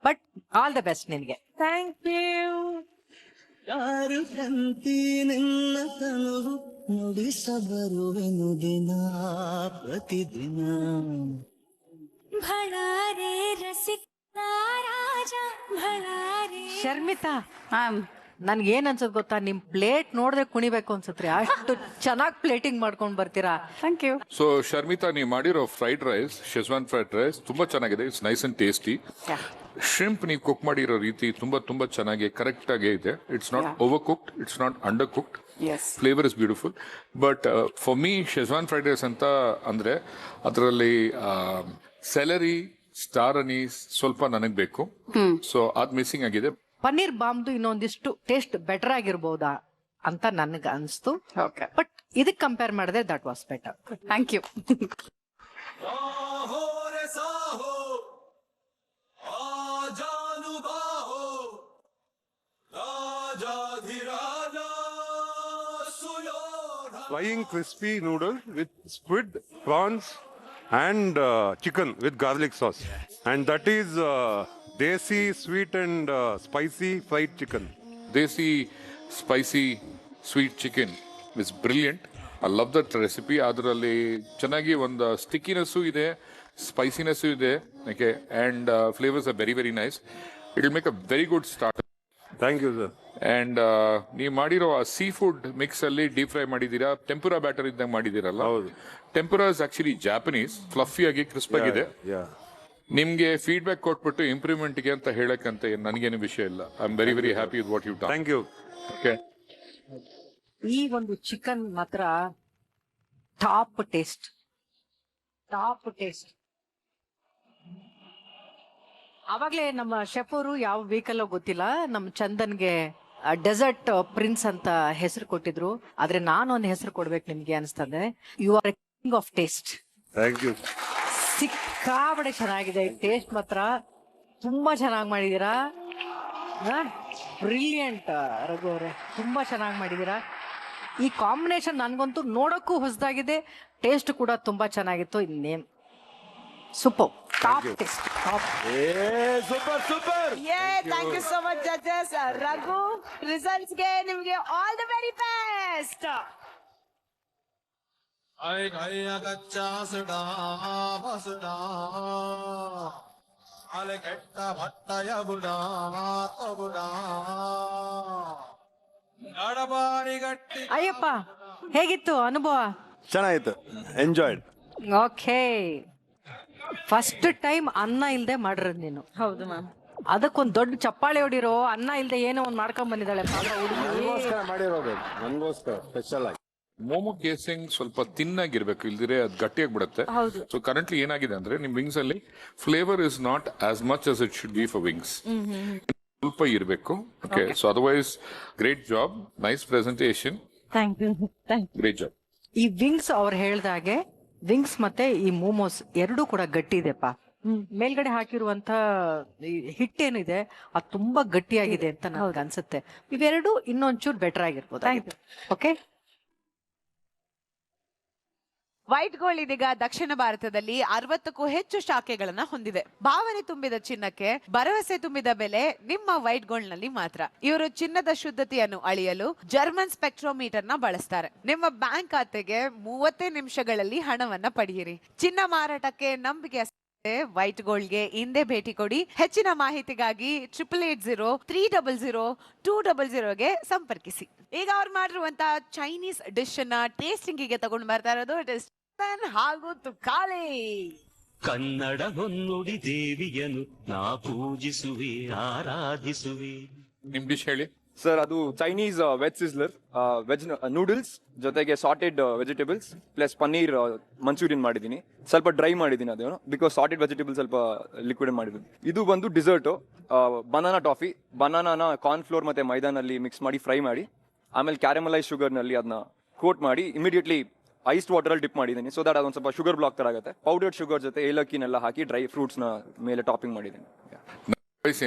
ಬಟ್ ಆಲ್ ದ ಬೆಸ್ಟ್ ನಿನ್ಗೆ. Thank you. ಯಾರು ಕಂತಿ ನಿನ್ನ ತನುವು ನುಡಿಸಬರುವೆನು ದಿನ ಪ್ರತಿದಿನ. ಭಳಾರೆ ರಸಿಕ ರಾಜ ಭಳಾರೆ. ಶರ್ಮಿತಾ, ನನ್ಗೆ ಏನ್ ಅನ್ಸತ್ ಗೊತ್ತಾ, ನಿಮ್ ಪ್ಲೇಟ್ ನೋಡಿದ್ರೆ ಕುಣಿಬೇಕು ಅನ್ಸತ್ರಿ, ಅಷ್ಟು ಚೆನ್ನಾಗಿ ಪ್ಲೇಟಿಂಗ್ ಮಾಡ್ಕೊಂಡ್ ಬರ್ತೀರಾ. Thank you. ಸೊ ಶರ್ಮಿತಾ, ನೀವು ಮಾಡಿರೋ fried rice, Schezwan fried rice ತುಂಬಾ ಚೆನ್ನಾಗಿದೆ. It's nice and tasty. Shrimp ನೀವು ಕುಕ್ ಮಾಡಿರೋ ರೀತಿ ತುಂಬಾ ಚೆನ್ನಾಗಿ ಕರೆಕ್ಟ್ ಆಗಿ ಇದೆ. It's not over cooked, it's not under cooked. Flavour is beautiful. But for me Schezwan fried rice ಅಂತ ಅಂದ್ರೆ ಅದರಲ್ಲಿ ಸೆಲರಿ, ಸ್ಟಾರ್ ಅನೀಸ್ ಸ್ವಲ್ಪ ನನಗೆ ಬೇಕು. ಸೊ ಅದ್ ಮಿಸ್ಸಿಂಗ್ ಆಗಿದೆ. ಪನ್ನೀರ್ ಬಾಮ್ದು ಇನ್ನೊಂದಿಷ್ಟು ಟೇಸ್ಟ್ ಬೆಟರ್ ಆಗಿರ್ಬೋದಾ ಅಂತ ನನಗೆ ಅನ್ಸ್ತು. ಬಟ್ ಇದಕ್ ಕಂಪೇರ್ ಮಾಡಿದ್ರೆ that was better. Thank you. Flying crispy noodles with squid, prawns, and chicken with garlic sauce. And that is desi, sweet and spicy fried chicken. Desi, spicy, sweet chicken is brilliant. I love that recipe. ಅದರಲ್ಲಿ ಚೆನ್ನಾಗಿ ಒಂದು ಸ್ಟಿಕ್ಕಿನೆಸ್ಸು ಇದೆ, ಸ್ಪೈಸಿನೆಸ್ಸು ಇದೆ. Okay, and flavors are very, very nice. It will make a very good starter. Thank you, sir. And ನೀವು ಮಾಡಿರೋ ಆ sea food mix ಅಲ್ಲಿ deep fry ಮಾಡಿದೀರಾ, ಟೆಂಪುರಾ ಬ್ಯಾಟರ್ ಇದ್ದಂಗೆ ಮಾಡಿದಿರಲ್ಲ. ಟೆಂಪುರಾ ಇಸ್ ಆಕ್ಚುಲಿ ಜಾಪನೀಸ್, ಫ್ಲಫಿ ಆಗಿ ಕ್ರಿಸ್ಪ್ ಆಗಿದೆ. ನಿಮ್ಗೆ ಫೀಡ್ಬ್ಯಾಕ್ ಕೊಟ್ಬಿಟ್ಟು ಇಂಪ್ರೂವ್ಮೆಂಟ್ ಗೆ ಅಂತ ಹೇಳಕ್ಕಂತ ನನಗೇನು ವಿಷಯ ಇಲ್ಲ. I am very very happy with what you done. Thank you. Okay, ಈ ಒಂದು ಚಿಕನ್ ಮಾತ್ರ ಟಾಪ್ ಟೇಸ್ಟ್. ಅವಾಗ್ಲೇ ನಮ್ಮ ಶೆಫ್ ಅವರು ಯಾವ ವೀಕಲ್ಲೋ ಗೊತ್ತಿಲ್ಲ, ನಮ್ಮ ಚಂದನ್ಗೆ ಡೆಸರ್ಟ್ ಪ್ರಿನ್ಸ್ ಅಂತ ಹೆಸರು ಕೊಟ್ಟಿದ್ರು. ಆದ್ರೆ ನಾನು ಒಂದು ಹೆಸರು ಕೊಡ್ಬೇಕು ನಿಮ್ಗೆ ಅನಿಸ್ತದೆ. You are king of taste. Thank you. ಸಿಕ್ಕಾಬಡೆ ಚೆನ್ನಾಗಿದೆ. ಟೇಸ್ಟ್ ಮಾತ್ರ ತುಂಬಾ ಚೆನ್ನಾಗಿ ಮಾಡಿದೀರಾ. ಬ್ರಿಲಿಯಂಟ್ ರಘು ಅವರೇ, ತುಂಬಾ ಚೆನ್ನಾಗಿ ಮಾಡಿದೀರಾ. ಈ ಕಾಂಬಿನೇಷನ್ ನನ್ಗಂತೂ ನೋಡಕ್ಕೂ ಹೊಸದಾಗಿದೆ, ಟೇಸ್ಟ್ ಕೂಡ ತುಂಬಾ ಚೆನ್ನಾಗಿತ್ತು. ಇನ್ನೇನ್ super, top taste, top. Super. Thank you so much judges. Raghu, results ಗೆ ನಿಮಗೆ all the very best. Ayyappa, ಹೇಗಿತ್ತು ಅನುಭವ? ಚೆನ್ನಾಗಿತ್ತು, ಎಂಜಾಯ್ಡ್. ಓಕೆ, ಫಸ್ಟ್ ಟೈಮ್ ಅನ್ನ ಇಲ್ದೆ ಮಾಡಿರೋದು ನೀನು. ಹೌದು ಮ್ಯಾಮ್. ಅದಕ್ಕೊಂದ್ ದೊಡ್ಡ ಚಪ್ಪಾಳೆ ಹೊಡಿರೋ. ಅನ್ನ ಇಲ್ದೆ ಏನೋ ಒಂದ್ ಮಾಡ್ಕೊಂಡ್ ಬಂದಿದ್ದಾಳೆ ಮಾಡಿರೋದು ನನಗೋಸ್ಕರ ಸ್ಪೆಷಲ್ ಆಗಿ. ಮೋಮೋ ಕೇಸಿಂಗ್ ಸ್ವಲ್ಪ ತಿನ್ನಾಗಿರ್ಬೇಕು, ಇಲ್ದಿರೆ ಅದು ಗಟ್ಟಿಯಾಗಿ ಬಿಡುತ್ತೆ. ಸೊ ಕರೆಂಟ್ಲಿ ಏನಾಗಿದೆ ಅಂದ್ರೆ ನಿಮ್ ವಿಂಗ್ಸ್ ಅಲ್ಲಿ flavour is not as much as it should be for wings. ಸ್ವಲ್ಪ ಇರಬೇಕು. Okay, so otherwise great job, nice presentation. Thank you. Great job. ಈ ವಿಂಗ್ಸ್ ಅವ್ರು ಹೇಳ್ದಾಗೆ ವಿಂಗ್ಸ್ ಮತ್ತೆ ಈ ಮೋಮೋಸ್ ಎರಡೂ ಕೂಡ ಗಟ್ಟಿ ಇದೆಪ್ಪ. ಮೇಲ್ಗಡೆ ಹಾಕಿರುವಂತ ಹಿಟ್ಟೇನಿದೆ ಅದು ತುಂಬಾ ಗಟ್ಟಿಯಾಗಿದೆ ಅಂತ ನನಗೆ ಅನ್ಸುತ್ತೆ. ಇವೆರಡು ಇನ್ನೊಂಚೂರು ಬೆಟರ್ ಆಗಿರ್ಬೋದು. ಓಕೆ, ವೈಟ್ ಗೋಲ್ಡ್ ಇದೀಗ ದಕ್ಷಿಣ ಭಾರತದಲ್ಲಿ 60ಕ್ಕೂ ಹೆಚ್ಚು ಶಾಖೆಗಳನ್ನ ಹೊಂದಿದೆ. ಭಾವನೆ ತುಂಬಿದ ಚಿನ್ನಕ್ಕೆ ಭರವಸೆ ತುಂಬಿದ ಬೆಲೆ ನಿಮ್ಮ ವೈಟ್ ಗೋಲ್ಡ್ ನಲ್ಲಿ ಮಾತ್ರ. ಇವರು ಚಿನ್ನದ ಶುದ್ಧತೆಯನ್ನು ಅಳೆಯಲು ಜರ್ಮನ್ ಸ್ಪೆಕ್ಟ್ರೋಮೀಟರ್ ನ ಬಳಸ್ತಾರೆ. ನಿಮ್ಮ ಬ್ಯಾಂಕ್ ಖಾತೆಗೆ 30 ನಿಮಿಷಗಳಲ್ಲಿ ಹಣವನ್ನ ಪಡೆಯಿರಿ. ಚಿನ್ನ ಮಾರಾಟಕ್ಕೆ ನಂಬಿಕೆ ವೈಟ್ ಗೋಲ್ಡ್ಗೆ ಹಿಂದೆ ಭೇಟಿ ಕೊಡಿ. ಹೆಚ್ಚಿನ ಮಾಹಿತಿಗಾಗಿ 880300 ಸಂಪರ್ಕಿಸಿ. ಈಗ ಅವ್ರು ಮಾಡಿರುವಂತ ಚೈನೀಸ್ ಡಿಶ್ ಅನ್ನ ಟೇಸ್ಟಿಂಗ್ ಗೆ ತಗೊಂಡು ಬರ್ತಾ ಇರೋದು ಇಟ್ ಇಸ್ ಹಾಗೂ ತುಕಾಲಿ. ಕನ್ನಡ ಹೊನ್ನುಡಿ ದೇವಿಯನು ನಾ ಪೂಜಿಸುವೆ ಆರಾಧಿಸುವೆ. ನಿಮ್ ಡಿಶ್ ಹೇಳಿ ಸರ್. ಅದು Chinese veg sizzler, veg noodles ಜೊತೆಗೆ sauteed vegetables plus paneer Manchurian ಮಾಡಿದ್ದೀನಿ. ಸ್ವಲ್ಪ ಡ್ರೈ ಮಾಡಿದ್ದೀನಿ ಅದೇನು, ಬಿಕಾಸ್ ಸಾಟೆಡ್ ವೆಜಿಟೇಬಲ್ ಸ್ವಲ್ಪ ಲಿಕ್ವಿಡ್ ಮಾಡಿದ್ದೀನಿ. ಇದು ಬಂದು ಡಿಸರ್ಟ್ ಬನಾನಾ ಟಾಫಿ. ಬನಾನಾನ ಕಾರ್ನ್ ಫ್ಲೋರ್ ಮತ್ತೆ ಮೈದಾನಲ್ಲಿ ಮಿಕ್ಸ್ ಮಾಡಿ ಫ್ರೈ ಮಾಡಿ ಆಮೇಲೆ ಕ್ಯಾರಮಲೈಸ್ ಶುಗರ್ನಲ್ಲಿ ಅದನ್ನ ಕೋಟ್ ಮಾಡಿ ಇಮಿಡಿಯೇಟ್ಲಿ ಐಸ್ಡ್ ವಾಟರಲ್ಲಿ ಡಿಪ್ ಮಾಡಿದ್ದೀನಿ. ಸೊ ದಟ್ ಅದೊಂದು ಸ್ವಲ್ಪ ಶುಗರ್ ಬ್ಲಾಕ್ ತರ ಆಗುತ್ತೆ. ಪೌಡರ್ಡ್ ಶುಗರ್ ಜೊತೆ ಏಲಕ್ಕಿನೆಲ್ಲ ಹಾಕಿ ಡ್ರೈ ಫ್ರೂಟ್ಸ್ ನ ಮೇಲೆ ಟಾಪಿಂಗ್ ಮಾಡಿದ್ದೀನಿ.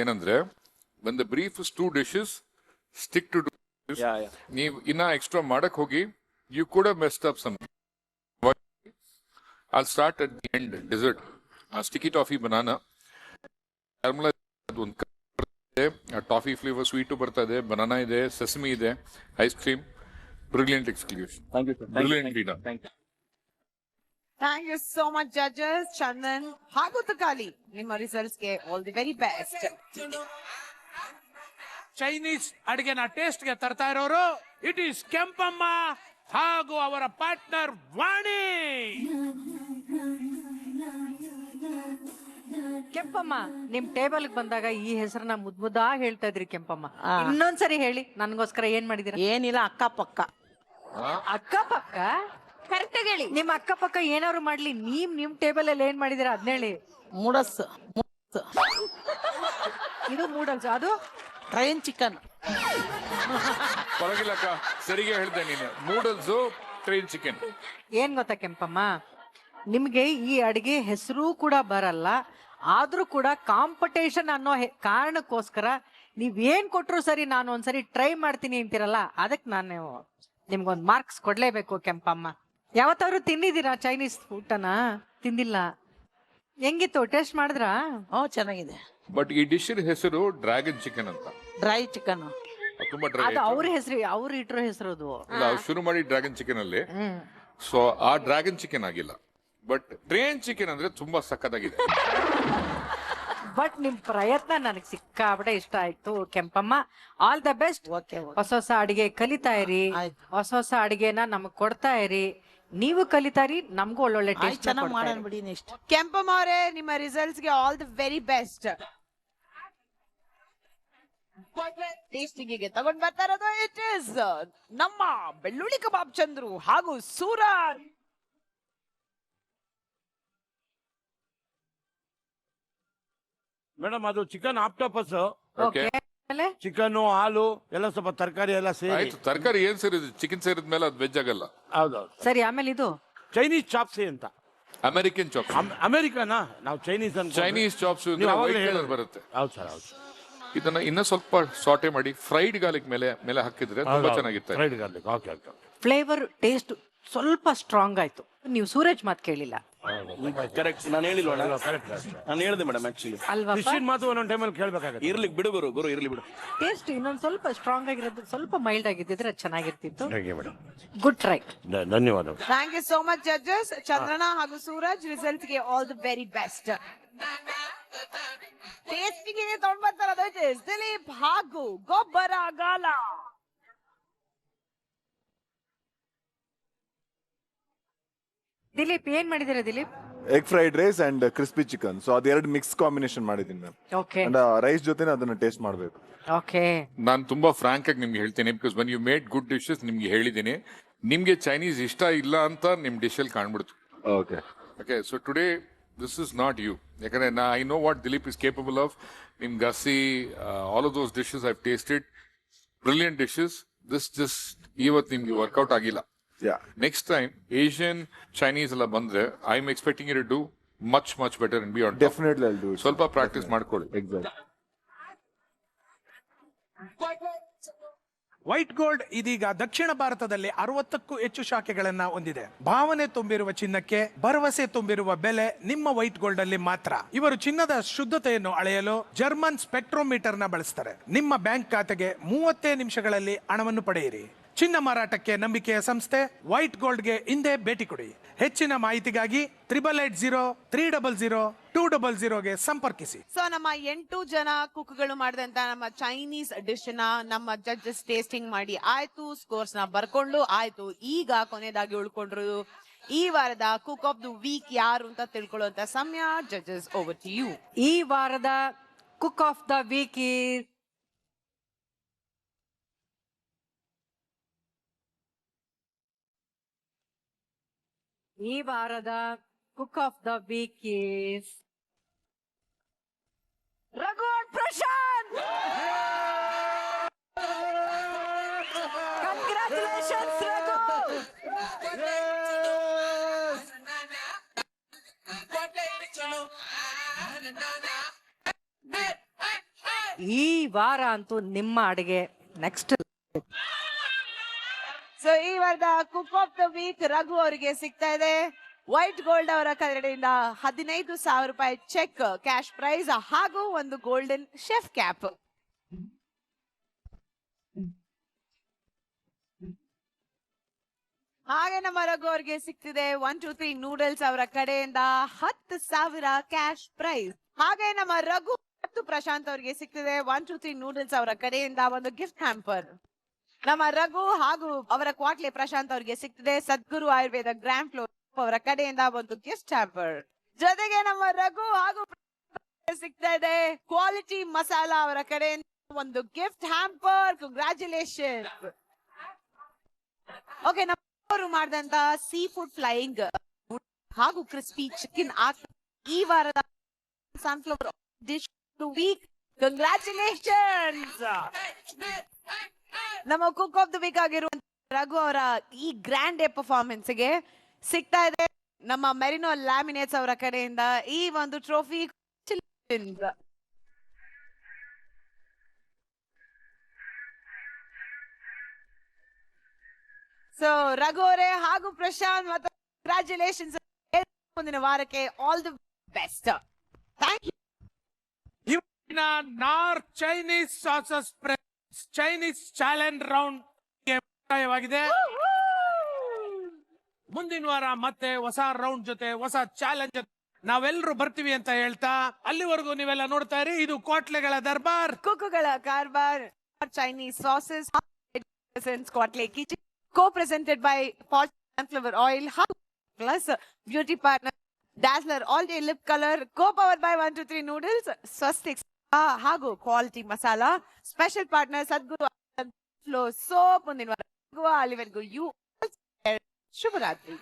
ಏನಂದ್ರೆ when the brief is 2 dishes, stick to 2 dishes. ನೀವು ಇನ್ನ ಎಕ್ಸ್ಟ್ರಾ ಮಾಡಕ್ ಹೋಗಿ you could have messed up some. I'll start at the end. Dessert, sticky toffee banana, caramelize ಒಂದು toffee flavor sweet ಬರ್ತದೆ, banana ಇದೆ, sesame ಇದೆ, ice cream. Brilliant execution. Thank you sir. Brilliant Rina. Thank you. Thank you so much judges. Chandan ಹಾಗೂ ತುಕಾಲಿ, ನಿಮ್ಮ results ಗೆ all the very best. Chinese ಅಡಿಗೆನ taste ಗೆ ತರ್ತಾ ಇರೋರು ಇಟ್ ಈಸ್ ಕೆಂಪಮ್ಮ ಹಾಗೂ ಅವರ ಪಾರ್ಟ್ನರ್ ವಾಣಿ. ಕೆಂಪಮ್ಮ, ನಿಮ್ ಟೇಬಲ್ ಬಂದಾಗ ಈ ಹೆಸರನ್ನ ಮುದ್ದಾ ಹೇಳ್ತಾ ಇದ್ರಿ ಕೆಂಪಮ್ಮ. ಇನ್ನೊಂದ್ಸರಿ ಹೇಳಿ ನನ್ಗೋಸ್ಕರ ಏನ್ ಮಾಡಿದಿರ? ಏನಿಲ್ಲ, ಅಕ್ಕಪಕ್ಕ. ಅಕ್ಕಪಕ್ಕ ಕರೆಕ್ಟ್ ಆಗಿ ಹೇಳಿ. ನಿಮ್ ಅಕ್ಕಪಕ್ಕ ಏನಾದ್ರು ಮಾಡ್ಲಿ, ನಿಮ್ ಟೇಬಲ್ ಅಲ್ಲಿ ಏನ್ ಮಾಡಿದಿರ ಅದ್ನ ಹೇಳಿ. ಮೂಡಸ್, ಇದು ಮೂಡಲ್ಸ್, ಅದು ಟ್ರೈನ್ ಚಿಕನ್. ಪರವಾಗಿಲ್ಲಕ್ಕ, ಸರಿಗೆ ಹೇಳ್ದೆ ನೀನು. Noodles, train chicken. ಏನ್ ಗೊತ್ತಾ ಕೆಂಪಮ್ಮ, ನಿಮ್ಗೆ ಈ ಅಡಿಗೆ ಹೆಸರು ಕೂಡ ಬರಲ್ಲ, ಆದ್ರೂ ಕೂಡ ಕಾಂಪಿಟೇಷನ್ ಅನ್ನೋ ಕಾರಣಕ್ಕೋಸ್ಕರ ನೀವ್ ಏನ್ ಕೊಟ್ರು ಸರಿ ನಾನು ಒಂದ್ಸರಿ ಟ್ರೈ ಮಾಡ್ತೀನಿ ಅಂತೀರಲ್ಲ, ಅದಕ್ಕೆ ನಾನು ನಿಮ್ಗೊಂದ್ ಮಾರ್ಕ್ಸ್ ಕೊಡ್ಲೇಬೇಕು ಕೆಂಪಮ್ಮ. ಯಾವತ್ತಾದ್ರು ತಿಂದಿದ್ದೀರಾ ಚೈನೀಸ್ ಊಟನ? ತಿಂದಿಲ್ಲ. ಹೆಂಗಿತ್ತು, ಟೇಸ್ಟ್ ಮಾಡಿದ್ರಾ? ಚೆನ್ನಾಗಿದೆ. ಬಟ್ ಈ ಡಿಶ್ ಹೆಸರು ಡ್ರ್ಯಾಗನ್ ಚಿಕನ್ ಅಂತ. ಡ್ರೈ ಚಿಕನ್ ತುಂಬಾ ಡ್ರೈ. ಅದು ಅವ್ರ ಹೆಸರು, ಅವ್ರು ಇಟ್ರೋ ಹೆಸರು ಅದು. ಶುರು ಮಾಡಿ ಡ್ರ್ಯಾಗನ್ ಚಿಕನ್ ಅಲ್ಲಿ. ಸೊ ಆ ಡ್ರ್ಯಾಗನ್ ಚಿಕನ್ ಆಗಿಲ್ಲ, ಬಟ್ ಟ್ರೈನ್ ಚಿಕನ್ ಅಂದ್ರೆ ತುಂಬಾ ಸಖತ್ತಾಗಿದೆ. ಬಟ್ ನಿಮ್ ಪ್ರಯತ್ನ ನನಗೆ ಸಿಕ್ಕಾಬಿಟ್ಟೆ ಇಷ್ಟ ಆಯ್ತು ಕೆಂಪಮ್ಮ. All the best. ಹೊಸ ಹೊಸ ಅಡಿಗೆ ಕಲಿತಾ ಇರಿ, ಹೊಸ ಹೊಸ ಅಡಿಗೆನ ನಮಗ್ ಕೊಡ್ತಾ ಇರಿ. ನೀವು ಕಲಿತಾರಿ, ನಮಗೂ ಒಳ್ಳೊಳ್ಳೆ ಟೇಸ್ಟ್ ಚೆನ್ನಾಗಿ ಮಾಡೋಣ ಬಿಡಿ. ನೆಕ್ಸ್ಟ್ ಕೆಂಪಮ್ಮ ಅವರೇ, ನಿಮ್ಮ ರಿಸಲ್ಟ್ಸ್ ಗೆ all the very best. Tasting ಗೆ ತಗೊಂಡ್ ಬರ್ತಾ ಇರೋದು ಇಟ್ ಇಸ್ ನಮ್ಮ ಬೆಳ್ಳುಳ್ಳಿ ಕಬಾಬ್ ಚಂದ್ರು ಹಾಗೂ ಸೂರಜ್. ಮೇಡಮ್, ಅದು ಚಿಕನ್ ಆಕ್ಟೋಪಸ್. Okay. ಚಿಕನ್, ಹಾಲು ಎಲ್ಲ ಸ್ವಲ್ಪ ತರಕಾರಿ ಎಲ್ಲ ಸೇರಿ. ಆಯ್ತು, ತರಕಾರಿ ಏನ್ ಸೇರಿದೆ? ಚಿಕನ್ ಸೇರಿದ ಮೇಲೆ ಅದು ವೆಜ್ ಆಗಲ್ಲ. ಹೌದೌದು. ಸರಿ, ಆಮೇಲೆ ಇದು ಚೈನೀಸ್ ಚಾಪ್ಸ್ ಅಂತ. American chops. ಅಮೆರಿಕನಾ? ನಾವು ಚೈನೀಸ್ ಅಂತ. ಚೈನೀಸ್ ಚಾಪ್ಸ್ ಬರುತ್ತೆ. ಹೌದು ಸರ್, ಹೌದು. ಇದನ್ನ ಇನ್ನ ಸ್ವಲ್ಪ ಸಾಟೆ ಮಾಡಿ ಫ್ರೈಡ್ ಗಾರ್ಲಿಕ್ ಮೇಲೆ ಹಾಕಿದ್ರೆ ತುಂಬಾ ಚೆನ್ನಾಗಿತ್ತು. Fried garlic, okay okay. Flavour taste ಸ್ವಲ್ಪ ಸ್ಟ್ರಾಂಗ್ ಆಯ್ತು. ನೀವು ಸೂರಜ್ ಮಾತು ಕೇಳಿಲ್ಲ ಕರೆಕ್ಟ್. ನಾನು ಹೇಳಿಲ್ವ? ನಾನು ಹೇಳಿದೆ ಮೇಡಮ್ ಆಕ್ಚುಲಿ. ಅಲ್ವಾ? ಮಾತು ಒಂದೊಂದು ಟೈಮಲ್ಲಿ ಕೇಳ್ಬೇಕಾಗುತ್ತೆ. ಇರ್ಲಿ ಬಿಡು ಗುರು, ಇರ್ಲಿ ಬಿಡು. ಟೇಸ್ಟ್ ಇನ್ನೊಂದು ಸ್ವಲ್ಪ ಸ್ಟ್ರಾಂಗ್ ಆಗಿರೋದು, ಸ್ವಲ್ಪ ಮೈಲ್ಡ್ ಆಗಿದ್ದಿದ್ರೆ ಅದು ಚೆನ್ನಾಗಿರ್ತಿತ್ತು. Madam, good try. ಧನ್ಯವಾದ. Thank you so much judges. ಚಂದ್ರನ ಹಾಗೂ ಸೂರಜ್, ರಿಸಲ್ಟ್ ಗೆ all the very best. Tasting ಗೆ ತಗೊಂಡ್ ಬರ್ತಾ ಇರೋದು ದಿಲೀಪ್ ಹಾಗೂ ಗೊಬ್ಬರಗಾಲ. ದಿಲೀಪ್, ಏನ್ ಮಾಡಿದಿರ Dilip? Egg fried rice and crispy chicken. So ಅದೆರಡು ಮಿಕ್ಸ್ ಕಾಂಬಿನೇಷನ್ ಮಾಡಿದ್ದೀನಿ ಮ್ಯಾಮ್. ಓಕೆ. ಅಂಡ್ ರೈಸ್ ಜೊತೆ ಅದನ್ನ ಟೇಸ್ಟ್ ಮಾಡಬೇಕು. ಓಕೆ. ನಾನು ತುಂಬಾ ಫ್ರಾಂಕ್ ಆಗಿ ನಿಮ್ಗೆ ಹೇಳ್ತೀನಿ, because when you made good dishes ನಿಮ್ಗೆ ಹೇಳಿದ್ದೀನಿ. ನಿಮ್ಗೆ ಚೈನೀಸ್ ಇಷ್ಟ ಇಲ್ಲ ಅಂತ ನಿಮ್ ಡಿಶ್ ಅಲ್ಲಿ ಕಾಣ್ಬಿಡ್ತು. Okay okay. So today this is not you. ಯಾಕಂದ್ರೆ I know what Dilip is capable of. ನಿಮ್ ಗಸಿ, all of those dishes I tasted. Brilliant dishes. This just ಇವತ್ತು ನಿಮ್ಗೆ ವರ್ಕೌಟ್ ಆಗಿಲ್ಲ. ನೆಕ್ಸ್ಟ್ ಟೈಮ್ ಏಷ್ಯನ್ ಚೈನೀಸ್ ಎಲ್ಲ ಬಂದ್ರೆ I am expecting you to do much better and be on top. Definitely I will do it. ಸ್ವಲ್ಪ practice ಮಾಡ್ಕೊಳ್ಳಿ. Exactly. White gold ಇದೀಗ ದಕ್ಷಿಣ ಭಾರತದಲ್ಲಿ 60ಕ್ಕೂ ಹೆಚ್ಚು ಶಾಖೆಗಳನ್ನ ಹೊಂದಿದೆ. ಭಾವನೆ ತುಂಬಿರುವ ಚಿನ್ನಕ್ಕೆ ಭರವಸೆ ತುಂಬಿರುವ ಬೆಲೆ ನಿಮ್ಮ ವೈಟ್ ಗೋಲ್ಡ್ ಅಲ್ಲಿ ಮಾತ್ರ. ಇವರು ಚಿನ್ನದ ಶುದ್ಧತೆಯನ್ನು ಅಳೆಯಲು ಜರ್ಮನ್ ಸ್ಪೆಕ್ಟ್ರೋಮೀಟರ್ ನ ಬಳಸ್ತಾರೆ. ನಿಮ್ಮ ಬ್ಯಾಂಕ್ ಖಾತೆಗೆ 30 ನಿಮಿಷಗಳಲ್ಲಿ ಹಣವನ್ನು ಪಡೆಯಿರಿ. ಚಿನ್ನ ಮಾರಾಟಕ್ಕೆ ನಂಬಿಕೆಯ ಸಂಸ್ಥೆ ವೈಟ್ ಗೋಲ್ಡ್ಗೆ ಹಿಂದೆ ಭೇಟಿ ಕೊಡಿ. ಹೆಚ್ಚಿನ ಮಾಹಿತಿಗಾಗಿ 8803000200ಗೆ ಸಂಪರ್ಕಿಸಿ. ಸೊ ನಮ್ಮ 8 ಜನ ಕುಕ್ಗಳು ಮಾಡಿದಂತ ನಮ್ಮ ಚೈನೀಸ್ ಡಿಶ್ ನ ನಮ್ಮ ಜಡ್ಜಸ್ ಟೇಸ್ಟಿಂಗ್ ಮಾಡಿ ಆಯ್ತು, ಸ್ಕೋರ್ಸ್ ನ ಬರ್ಕೊಂಡು ಆಯ್ತು. ಈಗ ಕೊನೆಯದಾಗಿ ಉಳ್ಕೊಂಡ್ರು ಈ ವಾರದ ಕುಕ್ ಆಫ್ ದ ವೀಕ್ ಯಾರು ಅಂತ ತಿಳ್ಕೊಳ್ಳುವಂತ ಸಮಯ. Judges, over to you. ಈ ವಾರದ ಕುಕ್ ಆಫ್ ದ ವೀಕ್ ಈ ವಾರದ cook of the week is Raghu Prashanth. Congratulations Raghu. ಈ ವಾರ ಅಂತೂ ನಿಮ್ಮ ಅಡಿಗೆ ನೆಕ್ಸ್ಟ್. ಸೊ ಈ ವಾರದ cook of the week Raghu ಅವರಿಗೆ ಸಿಗ್ತಾ ಇದೆ ವೈಟ್ ಗೋಲ್ಡ್ ಅವರ ಕಡೆಯಿಂದ 15,000 ರೂಪಾಯಿ ಚೆಕ್ ಕ್ಯಾಶ್ ಪ್ರೈಸ್ ಹಾಗೂ ಒಂದು ಗೋಲ್ಡನ್ ಶೆಫ್ ಕ್ಯಾಪ್. ಹಾಗೆ ನಮ್ಮ ರಘು ಅವರಿಗೆ ಸಿಗ್ತಿದೆ 1 2 3 ನೂಡಲ್ಸ್ ಅವರ ಕಡೆಯಿಂದ 10,000 ಕ್ಯಾಶ್ ಪ್ರೈಸ್. ಹಾಗೆ ನಮ್ಮ ರಘು ಮತ್ತು ಪ್ರಶಾಂತ್ ಅವರಿಗೆ ಸಿಗ್ತಿದೆ 1 2 3 ನೂಡಲ್ಸ್ ಅವರ ಕಡೆಯಿಂದ ಒಂದು ಗಿಫ್ಟ್ ಹ್ಯಾಂಪರ್. ನಮ್ಮ ರಘು ಹಾಗೂ ಅವರ ಕ್ವಾಟ್ಲೆ ಪ್ರಶಾಂತ್ ಅವರಿಗೆ ಸಿಗ್ತಿದೆ ಸದ್ಗುರು ಆಯುರ್ವೇದ ಗ್ರ್ಯಾಂಡ್ ಫ್ಲೋರ್ ಅವರ ಕಡೆಯಿಂದ ಒಂದು ಗಿಫ್ಟ್ ಹ್ಯಾಂಪರ್. ಜೊತೆಗೆ ನಮ್ಮ ರಘು ಹಾಗೂ ಸಿಗ್ತಾ ಇದೆ ಕ್ವಾಲಿಟಿ ಮಸಾಲಾ ಅವರ ಕಡೆಯಿಂದ ಒಂದು ಗಿಫ್ಟ್ ಹ್ಯಾಂಪರ್. ಕಂಗ್ರಾಚುಲೇಷನ್. ಓಕೆ, ನಮ್ಮವರು ಮಾಡಿದಂತ ಸೀ ಫುಡ್ ಫ್ಲೈಯಿಂಗ್ ಹಾಗೂ ಕ್ರಿಸ್ಪಿ ಚಿಕನ್ ಈ ವಾರದ ಸನ್ಫ್ಲವರ್ ಡಿಶ್ ವೀಕ್. ಕಂಗ್ರಾಚುಲೇಷನ್ಸ್. ನಮ್ಮ ಕುಕ್ ಆಫ್ ದ ವೀಕ್ ಆಗಿರುವಂತ ರಘು ಅವರ ಈ ಗ್ರ್ಯಾಂಡ್ ಡೇ ಪರ್ಫಾರ್ಮೆನ್ಸ್ ಗೆ ಸಿಗ್ತಾ ಇದೆ ನಮ್ಮ ಮೆರಿನೋ ಲ್ಯಾಮಿನೇಟ್ಸ್ ಅವರ ಕಡೆಯಿಂದ ಈ ಒಂದು ಟ್ರೋಫಿ. ಸೊ ರಘು ಅವರೇ ಹಾಗೂ ಪ್ರಶಾಂತ್ ಮತ್ತು ಕಂಗ್ರಾಚುಲೇಷನ್ಸ್. ಮುಂದಿನ ವಾರಕ್ಕೆ all the best. Thank you. North Chinese sauces Chinese challenge round ಮುಕ್ತಾಯವಾಗಿದೆ. ಮುಂದಿನ ವಾರ ಮತ್ತೆ ಹೊಸ ರೌಂಡ್ ಜೊತೆ ಹೊಸ ಚಾಲೆಂಜ್ ನಾವೆಲ್ಲರೂ ಬರ್ತೀವಿ ಅಂತ ಹೇಳ್ತಾ ಅಲ್ಲಿವರೆಗೂ ನೀವೆಲ್ಲ ನೋಡ್ತಾ ಇರಿ. ಇದು ಕ್ವಾಟ್ಲೆಗಳ ದರ್ಬಾರ್, ಕುಕ್ಕುಗಳ ಕಾರ್ಬಾರ್. Chinese sauces Kwatle Kitchen co-presented by Fortune Sunflower Oil plus beauty partner Dazzler All Day Lip Color, co-powered by 1 2 3 Noodles, Swastik ಹಾಗೂ ಕ್ವಾಲಿಟಿ ಮಸಾಲಾ. ಸ್ಪೆಷಲ್ ಪಾರ್ಟ್ನರ್ ಸದ್ಗುರು ಫ್ಲೋ ಸೋಪ್. ಮುಂದಿನ ವಾರ ಅಲ್ಲಿವರೆಗೂ ಯು ಶುಭರಾತ್ರಿ.